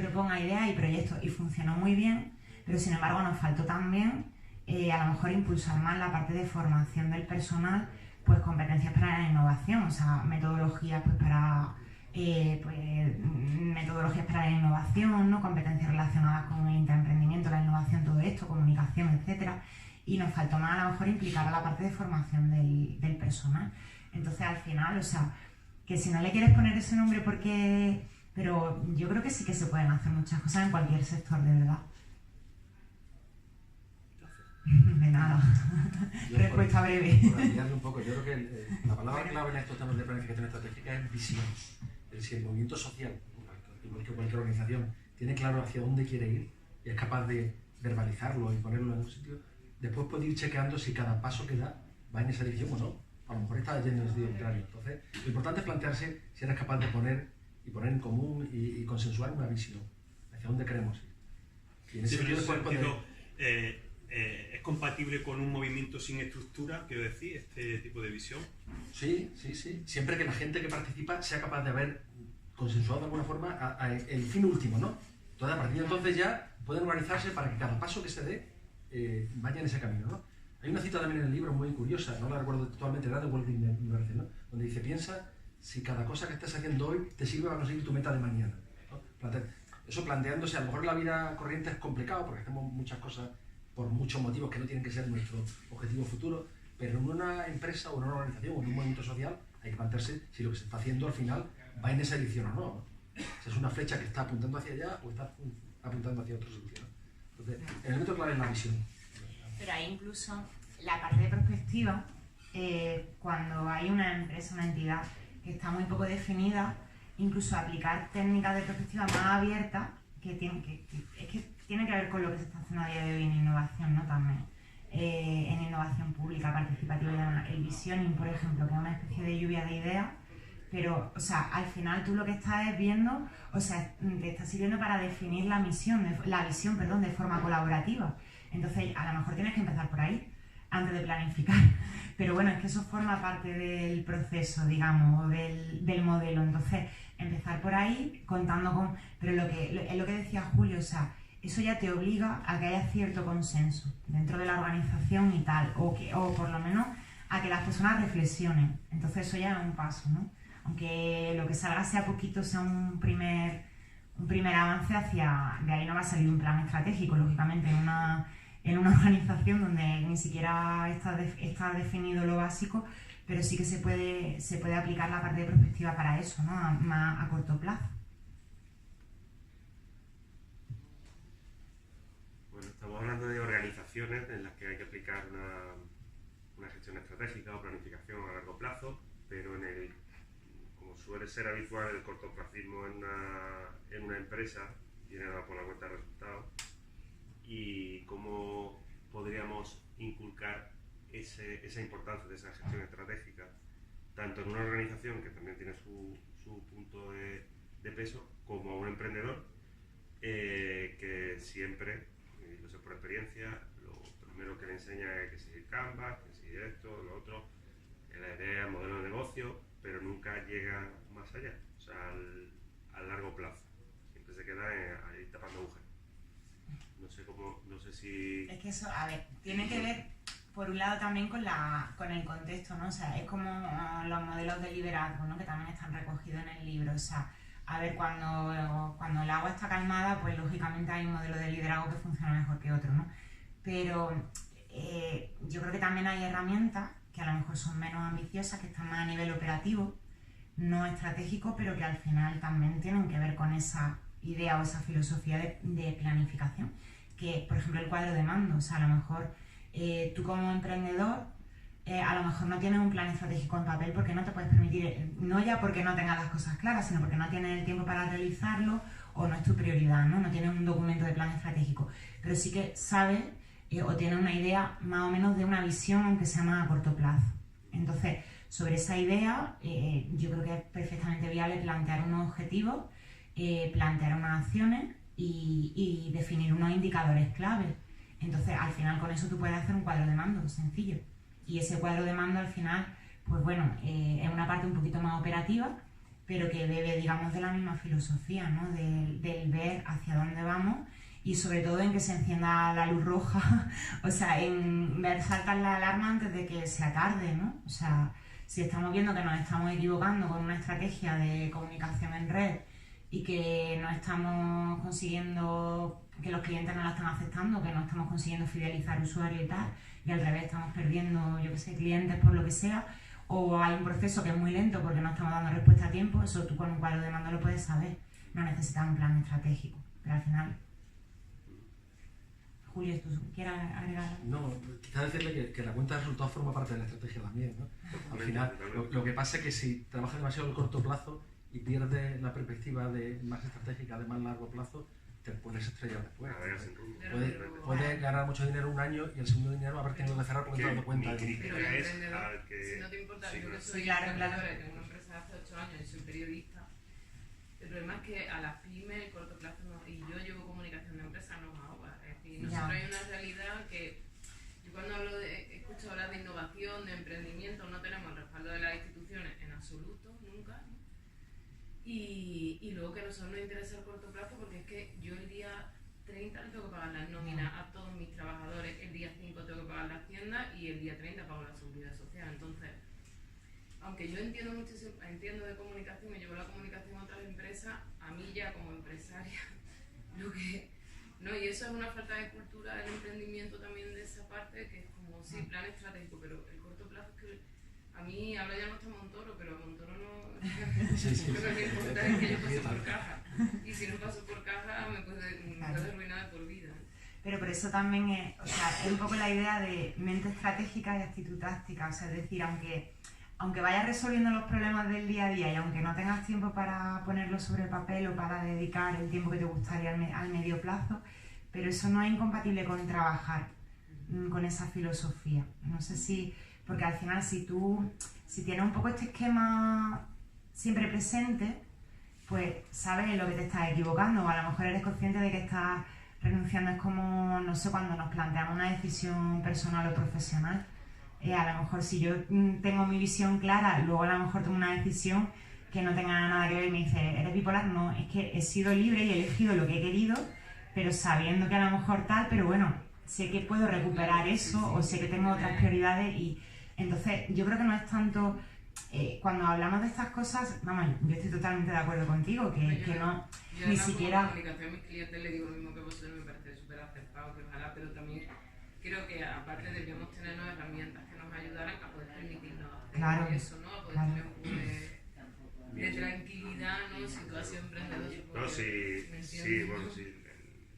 proponga ideas y proyectos, y funcionó muy bien, pero sin embargo nos faltó también a lo mejor impulsar más la parte de formación del personal, pues competencias para la innovación, o sea, metodologías pues para metodologías para la innovación, ¿no? Competencias relacionadas con el intraemprendimiento, la innovación, todo esto, comunicación, etcétera. Y nos faltó más a lo mejor implicar a la parte de formación del personal. Entonces al final, o sea, que si no le quieres poner ese nombre porque... Pero yo creo que sí que se pueden hacer muchas cosas en cualquier sector, de verdad. De nada. Respuesta breve. Por ampliarle un poco, yo creo que la palabra clave en estos temas de planificación estratégica es visión. Es decir, el movimiento social, igual que cualquier organización, tiene claro hacia dónde quiere ir y es capaz de verbalizarlo y ponerlo en un sitio, después puede ir chequeando si cada paso que da va en esa dirección o no. A lo mejor está yendo en el sentido contrario. Entonces, lo importante es plantearse si eres capaz de poner en común y consensuar una visión hacia dónde queremos ir. Y en ese sentido, ¿es compatible con un movimiento sin estructura, quiero decir, este tipo de visión? Sí, sí, sí. Siempre que la gente que participa sea capaz de haber consensuado de alguna forma el fin último, ¿no? Entonces, a partir de entonces ya pueden organizarse para que cada paso que se dé vaya en ese camino, ¿no? Hay una cita también en el libro muy curiosa, no la recuerdo totalmente, era de Walt Disney, me parece, ¿no? Donde dice, piensa si cada cosa que estés haciendo hoy te sirve para conseguir tu meta de mañana, ¿no? Eso planteándose, a lo mejor la vida corriente es complicado porque hacemos muchas cosas por muchos motivos que no tienen que ser nuestro objetivo futuro, pero en una empresa o en una organización o en un movimiento social hay que plantearse si lo que se está haciendo al final va en esa dirección o no, ¿no? Si es una flecha que está apuntando hacia allá o está apuntando hacia otro sitio, ¿no? Entonces, el elemento clave es la visión. Pero hay incluso la parte de prospectiva, cuando hay una empresa, una entidad que está muy poco definida, incluso aplicar técnicas de perspectiva más abiertas, que tiene que ver con lo que se está haciendo a día de hoy en innovación, ¿no? También en innovación pública, participativa, el visioning, por ejemplo, que es una especie de lluvia de ideas, pero, o sea, al final tú lo que estás viendo, o sea, te está sirviendo para definir la visión, de forma colaborativa. Entonces, a lo mejor tienes que empezar por ahí, antes de planificar. Pero bueno, es que eso forma parte del proceso, digamos, del modelo. Entonces, empezar por ahí, contando con... Pero es lo que decía Julio, o sea, eso ya te obliga a que haya cierto consenso dentro de la organización y tal, o por lo menos a que las personas reflexionen. Entonces, eso ya es un paso, ¿no? Aunque lo que salga sea poquito, sea un primer avance hacia... De ahí no va a salir un plan estratégico, lógicamente, en una organización donde ni siquiera está definido lo básico, pero sí que se puede aplicar la parte de perspectiva para eso, ¿no? Más a corto plazo. Bueno, estamos hablando de organizaciones en las que hay que aplicar una gestión estratégica o planificación a largo plazo, pero como suele ser habitual, el cortoplacismo en una empresa viene a por la cuenta de resultados. Y cómo podríamos inculcar esa importancia de esa gestión estratégica, tanto en una organización que también tiene su punto de peso, como a un emprendedor, que siempre, y lo sé por experiencia, lo primero que le enseña es que si Canvas, que si esto, lo otro, la idea, el modelo de negocio, pero nunca llega más allá, o sea, al largo plazo. Siempre se queda ahí tapando agujeros. No sé si... Es que eso, a ver, tiene que ver, por un lado, también con el contexto, ¿no? O sea, es como los modelos de liderazgo, ¿no? Que también están recogidos en el libro. O sea, a ver, cuando el agua está calmada, pues lógicamente hay un modelo de liderazgo que funciona mejor que otro, ¿no? Pero yo creo que también hay herramientas que a lo mejor son menos ambiciosas, que están más a nivel operativo, no estratégico, pero que al final también tienen que ver con esa idea o esa filosofía de planificación, que por ejemplo el cuadro de mando. O sea, a lo mejor tú como emprendedor a lo mejor no tienes un plan estratégico en papel porque no te puedes permitir, no ya porque no tengas las cosas claras, sino porque no tienes el tiempo para realizarlo o no es tu prioridad, no tienes un documento de plan estratégico, pero sí que sabes o tienes una idea más o menos de una visión, aunque sea más a corto plazo. Entonces, sobre esa idea yo creo que es perfectamente viable plantear unos objetivos, plantear unas acciones y definir unos indicadores clave. Entonces, al final con eso tú puedes hacer un cuadro de mando sencillo. Y ese cuadro de mando al final, pues bueno, es una parte un poquito más operativa, pero que bebe, digamos, de la misma filosofía, ¿no? Del ver hacia dónde vamos y sobre todo en que se encienda la luz roja, o sea, en ver saltar la alarma antes de que sea tarde, ¿no? O sea, si estamos viendo que nos estamos equivocando con una estrategia de comunicación en red y que no estamos consiguiendo, que los clientes no la están aceptando, que no estamos consiguiendo fidelizar usuarios y tal, y al revés estamos perdiendo, yo qué sé, clientes por lo que sea, o hay un proceso que es muy lento porque no estamos dando respuesta a tiempo, eso tú con un cuadro de mando lo puedes saber, no necesitas un plan estratégico, pero al final... Julio, ¿tú quieres agregar? No, quizás decirle que la cuenta de resultados forma parte de la estrategia también, ¿no? Al final, lo que pasa es que si trabajas demasiado a corto plazo y pierdes la perspectiva de más estratégica de más largo plazo, te puedes estrellar después. Puedes ganar mucho dinero un año y el segundo dinero haber tenido que cerrar porque no te das cuenta. Mi crítica es al que... Si no te importa, yo que soy claro, emprendedora, tengo una empresa de hace 8 años y soy periodista. El problema es que a las pymes el corto plazo no, y yo llevo comunicación de empresa, nos ahoga. Es decir, nosotros hay una realidad que yo cuando escucho hablar de innovación, de emprendimiento, no tenemos el respaldo de las instituciones en absoluto, nunca. Y luego que a nosotros nos interesa el corto plazo porque es que yo el día 30 le tengo que pagar las nóminas a todos mis trabajadores, el día 5 tengo que pagar la hacienda y el día 30 pago la seguridad social. Entonces, aunque yo entiendo muchísimo, entiendo de comunicación y llevo la comunicación a otras empresas, a mí ya como empresaria, lo que... No, y eso es una falta de cultura del emprendimiento también de esa parte, que es como, sí, plan estratégico, pero el corto plazo es que... A mí, ahora ya no está Montoro, pero a Montoro no... Lo que me importa es que yo pase por caja. Y si no paso por caja, me puede arruinar de por vida. Pero por eso también es, o sea, es un poco la idea de mente estratégica y actitud táctica. O sea, es decir, aunque vayas resolviendo los problemas del día a día y aunque no tengas tiempo para ponerlo sobre el papel o para dedicar el tiempo que te gustaría al medio plazo, pero eso no es incompatible con trabajar con esa filosofía. No sé si... Porque al final si tienes un poco este esquema siempre presente, pues sabes en lo que te estás equivocando, o a lo mejor eres consciente de que estás renunciando. Es como, no sé, cuando nos planteamos una decisión personal o profesional. A lo mejor si yo tengo mi visión clara, luego a lo mejor tomo una decisión que no tenga nada que ver y me dice, ¿eres bipolar? No, es que he sido libre y he elegido lo que he querido, pero sabiendo que a lo mejor tal, pero bueno, sé que puedo recuperar eso o sé que tengo otras prioridades y... Entonces, yo creo que no es tanto, cuando hablamos de estas cosas, vamos, yo estoy totalmente de acuerdo contigo, que no, yo ni siquiera... Yo en comunicación a mis clientes les digo lo mismo que vosotros, me parece súper acertado, que ojalá, pero también creo que aparte debíamos tenernos herramientas que nos ayudaran a poder permitirnos hacer eso, ¿no? A poder tener un poco de tranquilidad, ¿no? Si tú has sido emprendedor, supongo No, que sí, bueno, sí.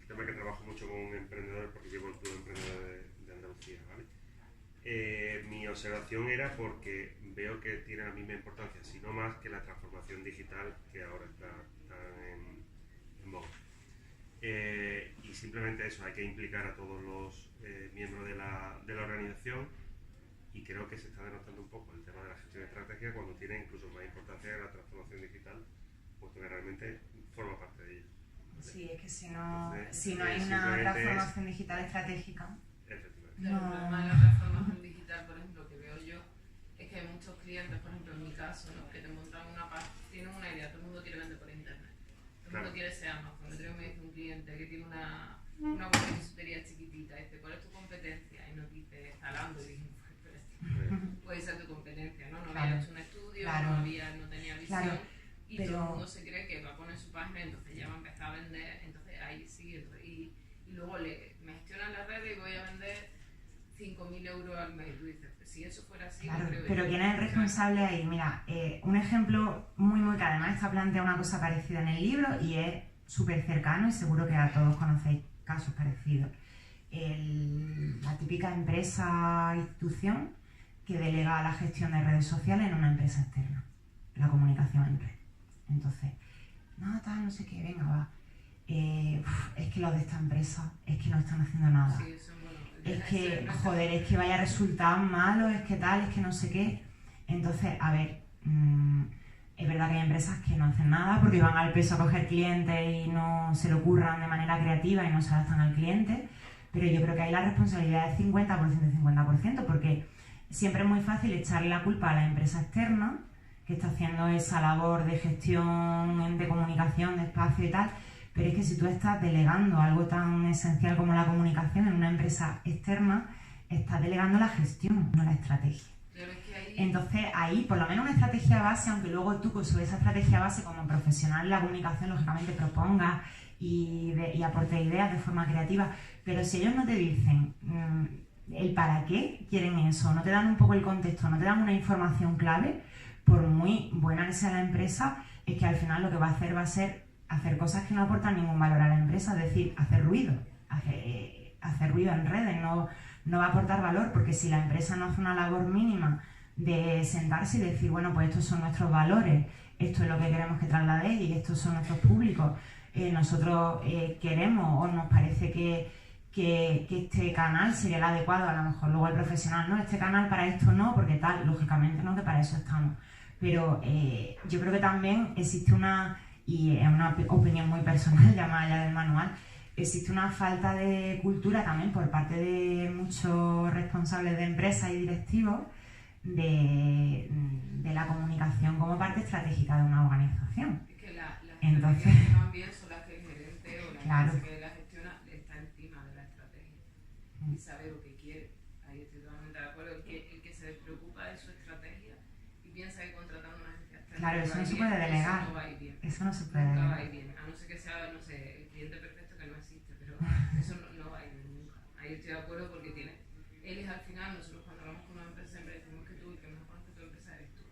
El tema es que trabajo mucho con emprendedores porque llevo el Club Emprendedor de Andalucía, ¿vale? Mi observación era porque veo que tiene la misma importancia, si no más, que la transformación digital que ahora está en boga. Y simplemente eso, hay que implicar a todos los miembros de la organización y creo que se está denotando un poco el tema de la gestión estratégica cuando tiene incluso más importancia la transformación digital, puesto que realmente forma parte de ella. Sí, es que si no hay Simplemente una es- transformación digital estratégica, Efectivamente. Claro, el No. problema de la transformación digital, por ejemplo, que veo yo, es que hay muchos clientes, por ejemplo, en mi caso, ¿no? Que te montan una página, tienen una idea, todo el mundo quiere vender por internet. Todo el mundo Claro. quiere ser Amazon. El otro día me dice un cliente que tiene una web de bisutería chiquitita, y dice, ¿cuál es tu competencia? Y nos dice, Zalando, y dijimos, pues, pero esto puede ser tu competencia, ¿no? No había Claro. hecho un estudio, Claro. no tenía visión. Claro, Y pero- todo el mundo se cree que va a poner su página, entonces ya va a empezar a vender, entonces ahí sí, y luego me gestionan las redes y voy a vender 5.000 euros al mes. Y tú dices, pues si eso fuera así, claro, no creo pero yo. ¿quién es el responsable ahí? Mira, un ejemplo muy que además está planteado una cosa parecida en el libro y es súper cercano y seguro que a todos conocéis casos parecidos. La típica empresa, institución que delega la gestión de redes sociales en una empresa externa, la comunicación en red. Entonces, no sé qué, venga, va. Es que los de esta empresa es que no están haciendo nada. Sí, eso es bueno. Es que, joder, es que vaya resultados malos, es que tal, es que no sé qué. Entonces, a ver, es verdad que hay empresas que no hacen nada porque van al peso a coger clientes y no se lo curran de manera creativa y no se adaptan al cliente, pero yo creo que ahí la responsabilidad es 50% y 50%, porque siempre es muy fácil echarle la culpa a la empresa externa que está haciendo esa labor de gestión, de comunicación, de espacio y tal, pero es que si tú estás delegando algo tan esencial como la comunicación en una empresa externa, estás delegando la gestión, no la estrategia. Pero es que ahí, Entonces ahí, por lo menos una estrategia base, aunque luego tú sobre esa estrategia base como profesional la comunicación lógicamente propongas y aportes ideas de forma creativa, pero si ellos no te dicen el para qué quieren eso, no te dan un poco el contexto, no te dan una información clave, por muy buena que sea la empresa, es que al final lo que va a hacer hacer cosas que no aportan ningún valor a la empresa, es decir, hacer ruido en redes, no va a aportar valor, porque si la empresa no hace una labor mínima de sentarse y decir, bueno, pues estos son nuestros valores, esto es lo que queremos que trasladéis y estos son nuestros públicos, nosotros queremos o nos parece que este canal sería el adecuado, a lo mejor luego el profesional, no, este canal para esto no, porque tal, lógicamente no, que para eso estamos. Pero yo creo que también existe y es una opinión muy personal, ya más allá del manual, existe una falta de cultura también por parte de muchos responsables de empresas y directivos de la comunicación como parte estratégica de una organización. es que las Entonces- estrategias que van bien son las que el gerente o la Claro. empresa que la gestiona está encima de la estrategia y sabe lo que quiere. Ahí estoy totalmente de acuerdo. El que se despreocupa de su estrategia y piensa que contratando una agencia externa Claro, le eso va no se bien, puede delegar. Eso no va a ir bien. Eso no se puede Nunca va delegar. a ir bien, a no ser que sea, no sé, el cliente perfecto que no existe, pero eso no va a ir bien nunca. Ahí estoy de acuerdo porque él es al final, nosotros cuando hablamos con una empresa siempre decimos que tú, el que mejor conoce tu empresa eres tú.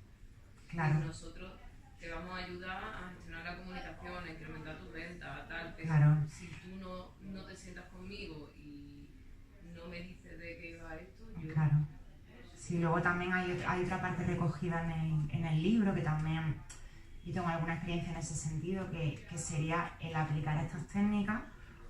Claro, Y nosotros te vamos a ayudar a gestionar la comunicación, a incrementar tus ventas, a tal, pero Claro. si tú no te sientas conmigo y no me dices de qué va esto, yo... claro. Sí, luego también hay otra parte recogida en el libro que también yo tengo alguna experiencia en ese sentido, que sería el aplicar estas técnicas,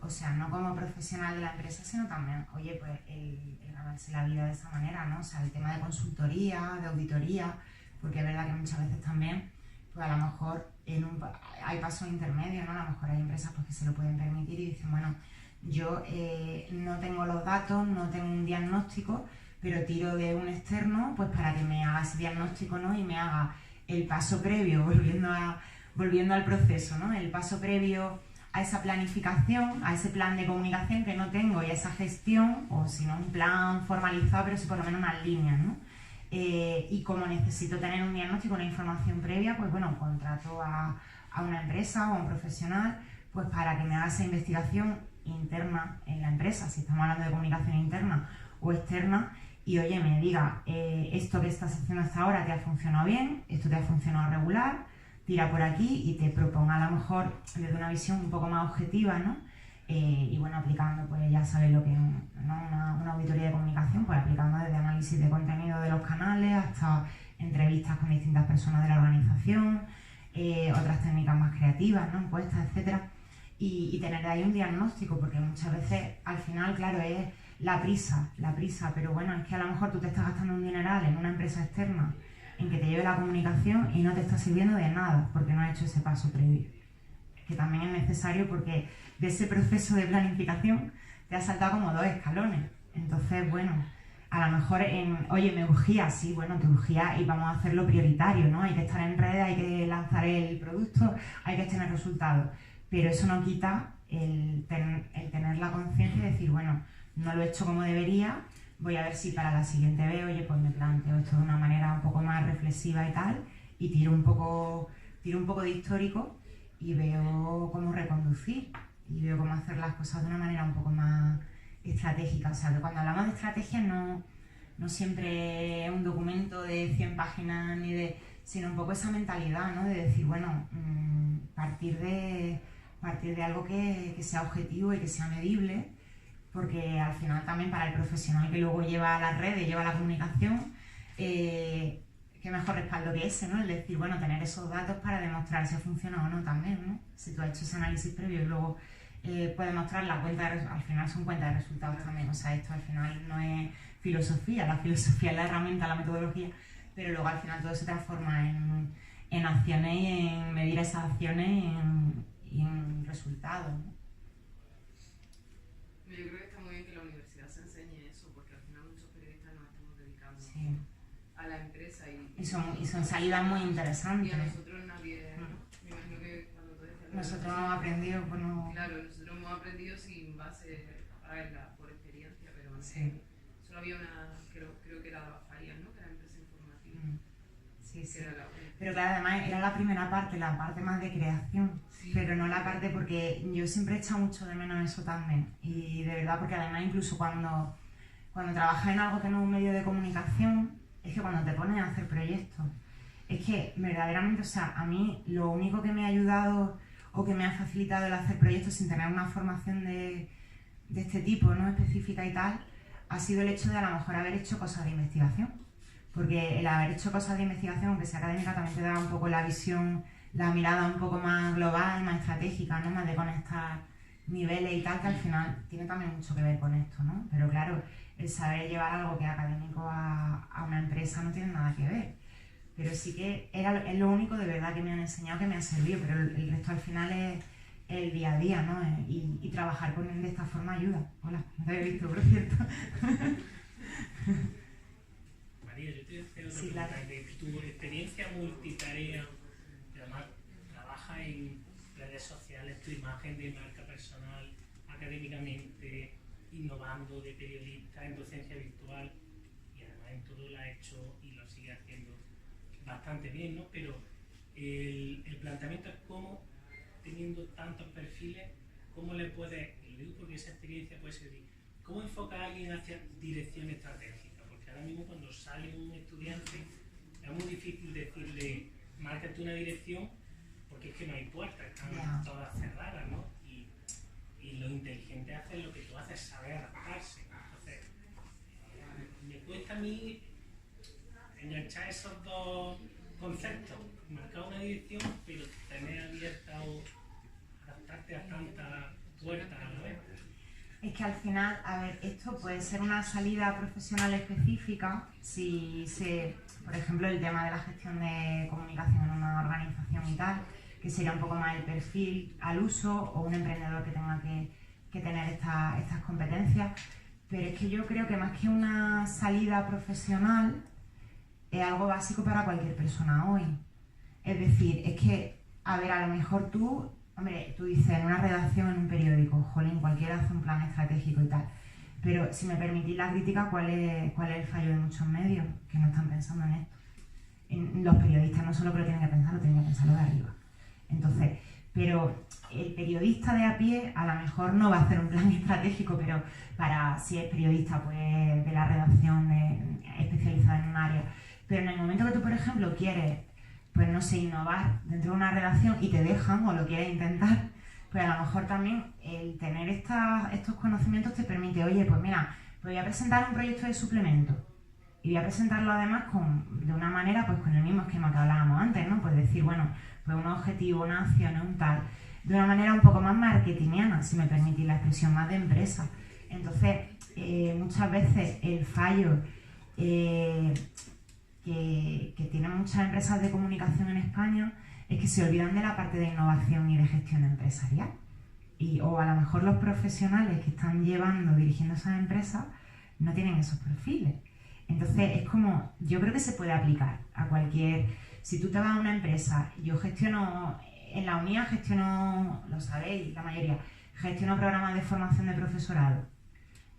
o sea, no como profesional de la empresa, sino también, oye, pues el ganarse la vida de esa manera, ¿no? O sea, el tema de consultoría, de auditoría, porque es verdad que muchas veces también, pues a lo mejor hay pasos intermedios, ¿no? A lo mejor hay empresas pues, que se lo pueden permitir y dicen, bueno, yo no tengo los datos, no tengo un diagnóstico, pero tiro de un externo pues para que me haga ese diagnóstico, ¿no? Y me haga el paso previo, volviendo al proceso, ¿no? El paso previo a esa planificación, a ese plan de comunicación que no tengo y a esa gestión, o si no un plan formalizado, pero sí por lo menos unas líneas, ¿no? Y como necesito tener un diagnóstico, una información previa, pues bueno, contrato a una empresa o a un profesional pues para que me haga esa investigación interna en la empresa, si estamos hablando de comunicación interna o externa, y oye, me diga, esto que estás haciendo hasta ahora te ha funcionado bien, esto te ha funcionado regular, tira por aquí y te proponga a lo mejor desde una visión un poco más objetiva, ¿no? Y bueno, aplicando, pues ya sabéis lo que es una auditoría de comunicación, pues aplicando desde análisis de contenido de los canales hasta entrevistas con distintas personas de la organización, otras técnicas más creativas, ¿no? Encuestas, etcétera, y tener ahí un diagnóstico, porque muchas veces al final, claro, es la prisa, pero bueno, es que a lo mejor tú te estás gastando un dineral en una empresa externa en que te lleve la comunicación y no te está sirviendo de nada porque no has hecho ese paso previo. que también es necesario porque de ese proceso de planificación te has saltado como 2 escalones. Entonces, bueno, a lo mejor oye, me urgía, sí, bueno, te urgía y vamos a hacerlo prioritario, ¿no? Hay que estar en redes, hay que lanzar el producto, hay que tener resultados. Pero eso no quita el tener la conciencia y decir, bueno, no lo he hecho como debería, voy a ver si para la siguiente vez, oye, pues me planteo esto de una manera un poco más reflexiva y tal, y tiro un poco de histórico y veo cómo reconducir y veo cómo hacer las cosas de una manera un poco más estratégica. O sea, que cuando hablamos de estrategia no siempre es un documento de 100 páginas sino un poco esa mentalidad, ¿no? De decir, bueno, partir de algo que sea objetivo y que sea medible, porque al final también para el profesional que luego lleva las redes, lleva la comunicación, qué mejor respaldo que ese, ¿no? El decir, bueno, tener esos datos para demostrar si ha funcionado o no también, ¿no? Si tú has hecho ese análisis previo y luego puedes mostrar la cuenta al final son cuentas de resultados también. O sea, esto al final no es filosofía, la filosofía es la herramienta, la metodología, pero luego al final todo se transforma en acciones y en medir esas acciones y en resultados, ¿no? Yo creo que está muy bien que la universidad se enseñe eso, porque al final muchos periodistas nos estamos dedicando Sí. a la empresa Y son salidas muy interesantes. y a nosotros nadie, me imagino que cuando tú decías... Nosotros hemos aprendido, bueno... Claro, nosotros hemos aprendido sin base por experiencia, pero antes Sí. solo había creo que era Farías, ¿no? Que era empresa informativa. Sí, sí. Que era Pero claro, además era la primera parte, la parte más de creación, Sí. pero no la parte porque yo siempre he echado mucho de menos eso también. Y de verdad, porque además incluso cuando trabajas en algo que no es un medio de comunicación, es que cuando te pones a hacer proyectos, es que verdaderamente, o sea, a mí lo único que me ha ayudado o que me ha facilitado el hacer proyectos sin tener una formación de este tipo, ¿no? Específica y tal, ha sido el hecho de a lo mejor haber hecho cosas de investigación. Porque el haber hecho cosas de investigación, aunque sea académica, también te da un poco la visión, la mirada un poco más global, más estratégica, ¿no? Más de conectar niveles y tal, que al final tiene también mucho que ver con esto, ¿no? Pero claro, el saber llevar algo que es académico a una empresa no tiene nada que ver. Pero sí que es lo único de verdad que me han enseñado, que me ha servido, pero el resto al final es el día a día, ¿no? Y trabajar con él de esta forma ayuda. Hola, no te había visto, por cierto. María, yo te decía otra Sí, pregunta, claro. de tu experiencia multitarea, que además trabaja en redes sociales, tu imagen de marca personal, académicamente, innovando de periodista, en docencia virtual, y además en todo lo ha hecho y lo sigue haciendo bastante bien, ¿no? Pero el planteamiento es cómo, teniendo tantos perfiles, cómo le puedes, y lo digo porque esa experiencia puede servir, cómo enfoca a alguien hacia dirección estratégica, porque ahora mismo cuando sale un estudiante es muy difícil decirle, márcate una dirección, porque es que no hay puertas, están todas cerradas, ¿no? Y lo inteligente es hacer lo que tú haces, saber adaptarse. Entonces, me cuesta a mí enganchar esos dos conceptos, marcar una dirección, pero tener abierta o adaptarte a tantas puertas a la vez. Es que al final, a ver, esto puede ser una salida profesional específica si por ejemplo, el tema de la gestión de comunicación en una organización y tal, que sería un poco más el perfil al uso, o un emprendedor que tenga que tener estas competencias. Pero es que yo creo que más que una salida profesional, es algo básico para cualquier persona hoy. Es decir, es que, a ver, a lo mejor tú dices en una redacción, en un periódico, jolín, cualquiera hace un plan estratégico y tal. Pero si me permitís la crítica, ¿cuál es el fallo de muchos medios que no están pensando en esto? Los periodistas no solo que lo tienen que pensar, lo tienen que pensar lo de arriba. Entonces, pero el periodista de a pie a lo mejor no va a hacer un plan estratégico, pero si es periodista pues de la redacción especializada en un área. Pero en el momento que tú, por ejemplo, quieres, pues no sé, innovar dentro de una redacción y te dejan o lo quieres intentar, pues a lo mejor también el tener estos conocimientos te permite, oye, pues mira, pues voy a presentar un proyecto de suplemento y voy a presentarlo además de una manera, pues con el mismo esquema que hablábamos antes, ¿no? Pues decir, bueno, pues un objetivo, una acción, un tal, de una manera un poco más marketingiana, si me permitís la expresión, más de empresa. Entonces, muchas veces el fallo que tienen muchas empresas de comunicación en España es que se olvidan de la parte de innovación y de gestión empresarial. O a lo mejor los profesionales que están dirigiendo esas empresas, no tienen esos perfiles. Entonces es como, yo creo que se puede aplicar a cualquier... Si tú te vas a una empresa, yo gestiono, en la UNIA gestiono, lo sabéis, la mayoría, gestiono programas de formación de profesorado.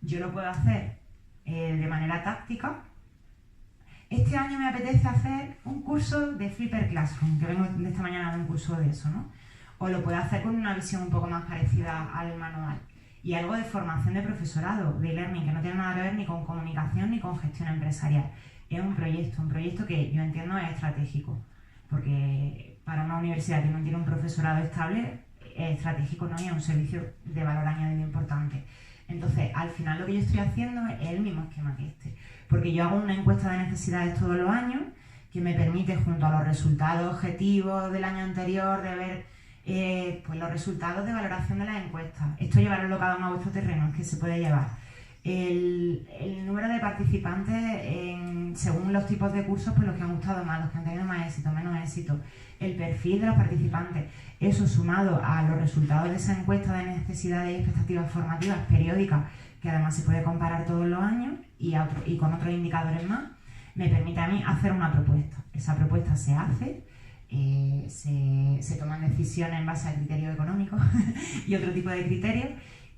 Yo lo puedo hacer de manera táctica. Este año me apetece hacer un curso de Flipper Classroom, que vengo de esta mañana de un curso de eso, ¿no? O lo puedo hacer con una visión un poco más parecida al manual. Y algo de formación de profesorado, de e-learning, que no tiene nada que ver ni con comunicación ni con gestión empresarial. Es un proyecto que yo entiendo es estratégico, porque para una universidad que no tiene un profesorado estable, es estratégico, ¿no? Y es un servicio de valor añadido importante. Entonces, al final lo que yo estoy haciendo es el mismo esquema que este, porque yo hago una encuesta de necesidades todos los años, que me permite, junto a los resultados objetivos del año anterior, de ver pues los resultados de valoración de las encuestas. Esto llevarlo cada uno a vuestro terreno, es que se puede llevar. El número de participantes según los tipos de cursos, pues los que han gustado más, los que han tenido más éxito, menos éxito, el perfil de los participantes, eso sumado a los resultados de esa encuesta de necesidades y expectativas formativas periódicas, que además se puede comparar todos los años y con otros indicadores más, me permite a mí hacer una propuesta. Esa propuesta se hace, se toman decisiones en base a criterios económicos y otro tipo de criterios,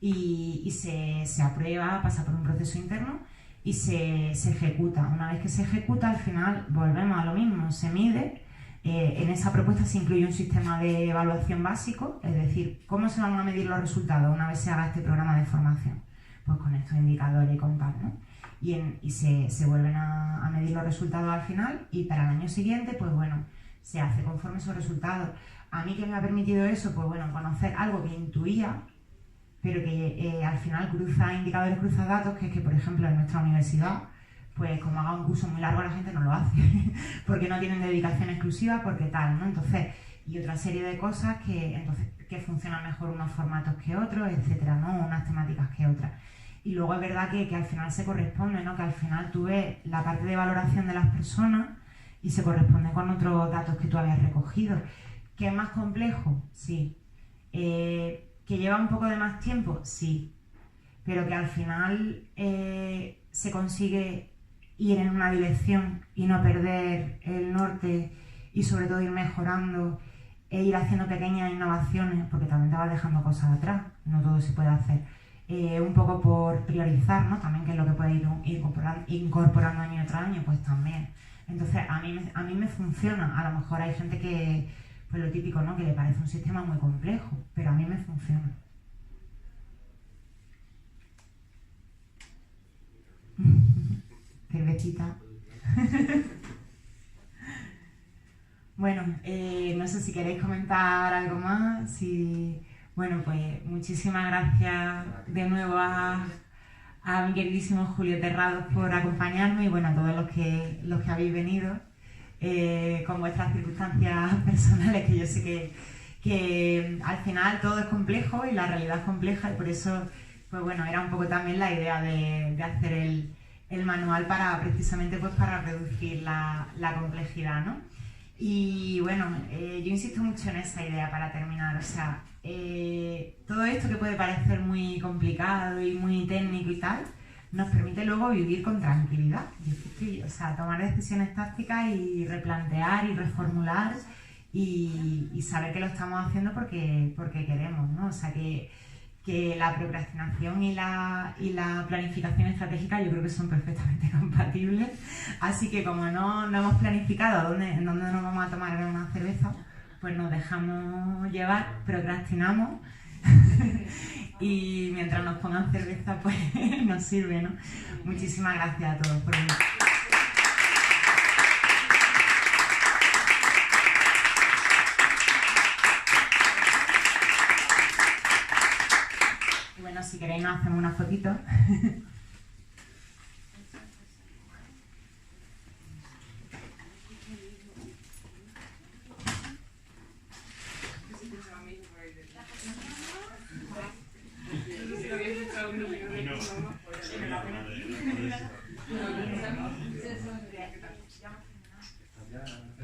y se aprueba, pasa por un proceso interno y se ejecuta. Una vez que se ejecuta, al final volvemos a lo mismo, se mide. En esa propuesta se incluye un sistema de evaluación básico, es decir, ¿cómo se van a medir los resultados una vez se haga este programa de formación? Pues con estos indicadores y con tal, ¿no? Y se vuelven a medir los resultados al final, y para el año siguiente, pues bueno, se hace conforme esos resultados. A mí, ¿qué me ha permitido eso? Pues bueno, conocer algo que intuía, pero que al final cruza indicadores, cruza datos, que es que, por ejemplo, en nuestra universidad, pues como haga un curso muy largo, la gente no lo hace, porque no tienen dedicación exclusiva, porque tal, ¿no? Entonces, y otra serie de cosas que funcionan mejor unos formatos que otros, etcétera, ¿no? Unas temáticas que otras. Y luego es verdad que al final se corresponde, ¿no? Que al final tú ves la parte de valoración de las personas y se corresponde con otros datos que tú habías recogido. ¿Que es más complejo? Sí. ¿Que lleva un poco de más tiempo? Sí. Pero que al final se consigue ir en una dirección y no perder el norte, y sobre todo ir mejorando e ir haciendo pequeñas innovaciones, porque también te vas dejando cosas atrás, no todo se puede hacer. Un poco por priorizar, ¿no? También, que es lo que puede ir incorporando año tras año, pues también. Entonces, a mí me funciona. A lo mejor hay gente que, pues lo típico, ¿no? Que le parece un sistema muy complejo, pero a mí me funciona. Cervecita. Bueno, no sé si queréis comentar algo más. Bueno, pues muchísimas gracias de nuevo a mi queridísimo Julio Terrados por acompañarme, y bueno, a todos los que habéis venido con vuestras circunstancias personales, que yo sé que al final todo es complejo y la realidad es compleja, y por eso, pues bueno, era un poco también la idea de hacer el manual precisamente pues para reducir la complejidad, ¿no? Y bueno, yo insisto mucho en esa idea para terminar, o sea, todo esto que puede parecer muy complicado y muy técnico y tal, nos permite luego vivir con tranquilidad, o sea, tomar decisiones tácticas y replantear y reformular y saber que lo estamos haciendo porque queremos, ¿no? O sea, que la procrastinación y la planificación estratégica yo creo que son perfectamente compatibles, así que como no hemos planificado en dónde nos vamos a tomar una cerveza, pues nos dejamos llevar, procrastinamos y mientras nos pongan cerveza pues nos sirve, ¿no? Muchísimas gracias a todos por venir. Y bueno, si queréis nos hacemos una fotito. Ya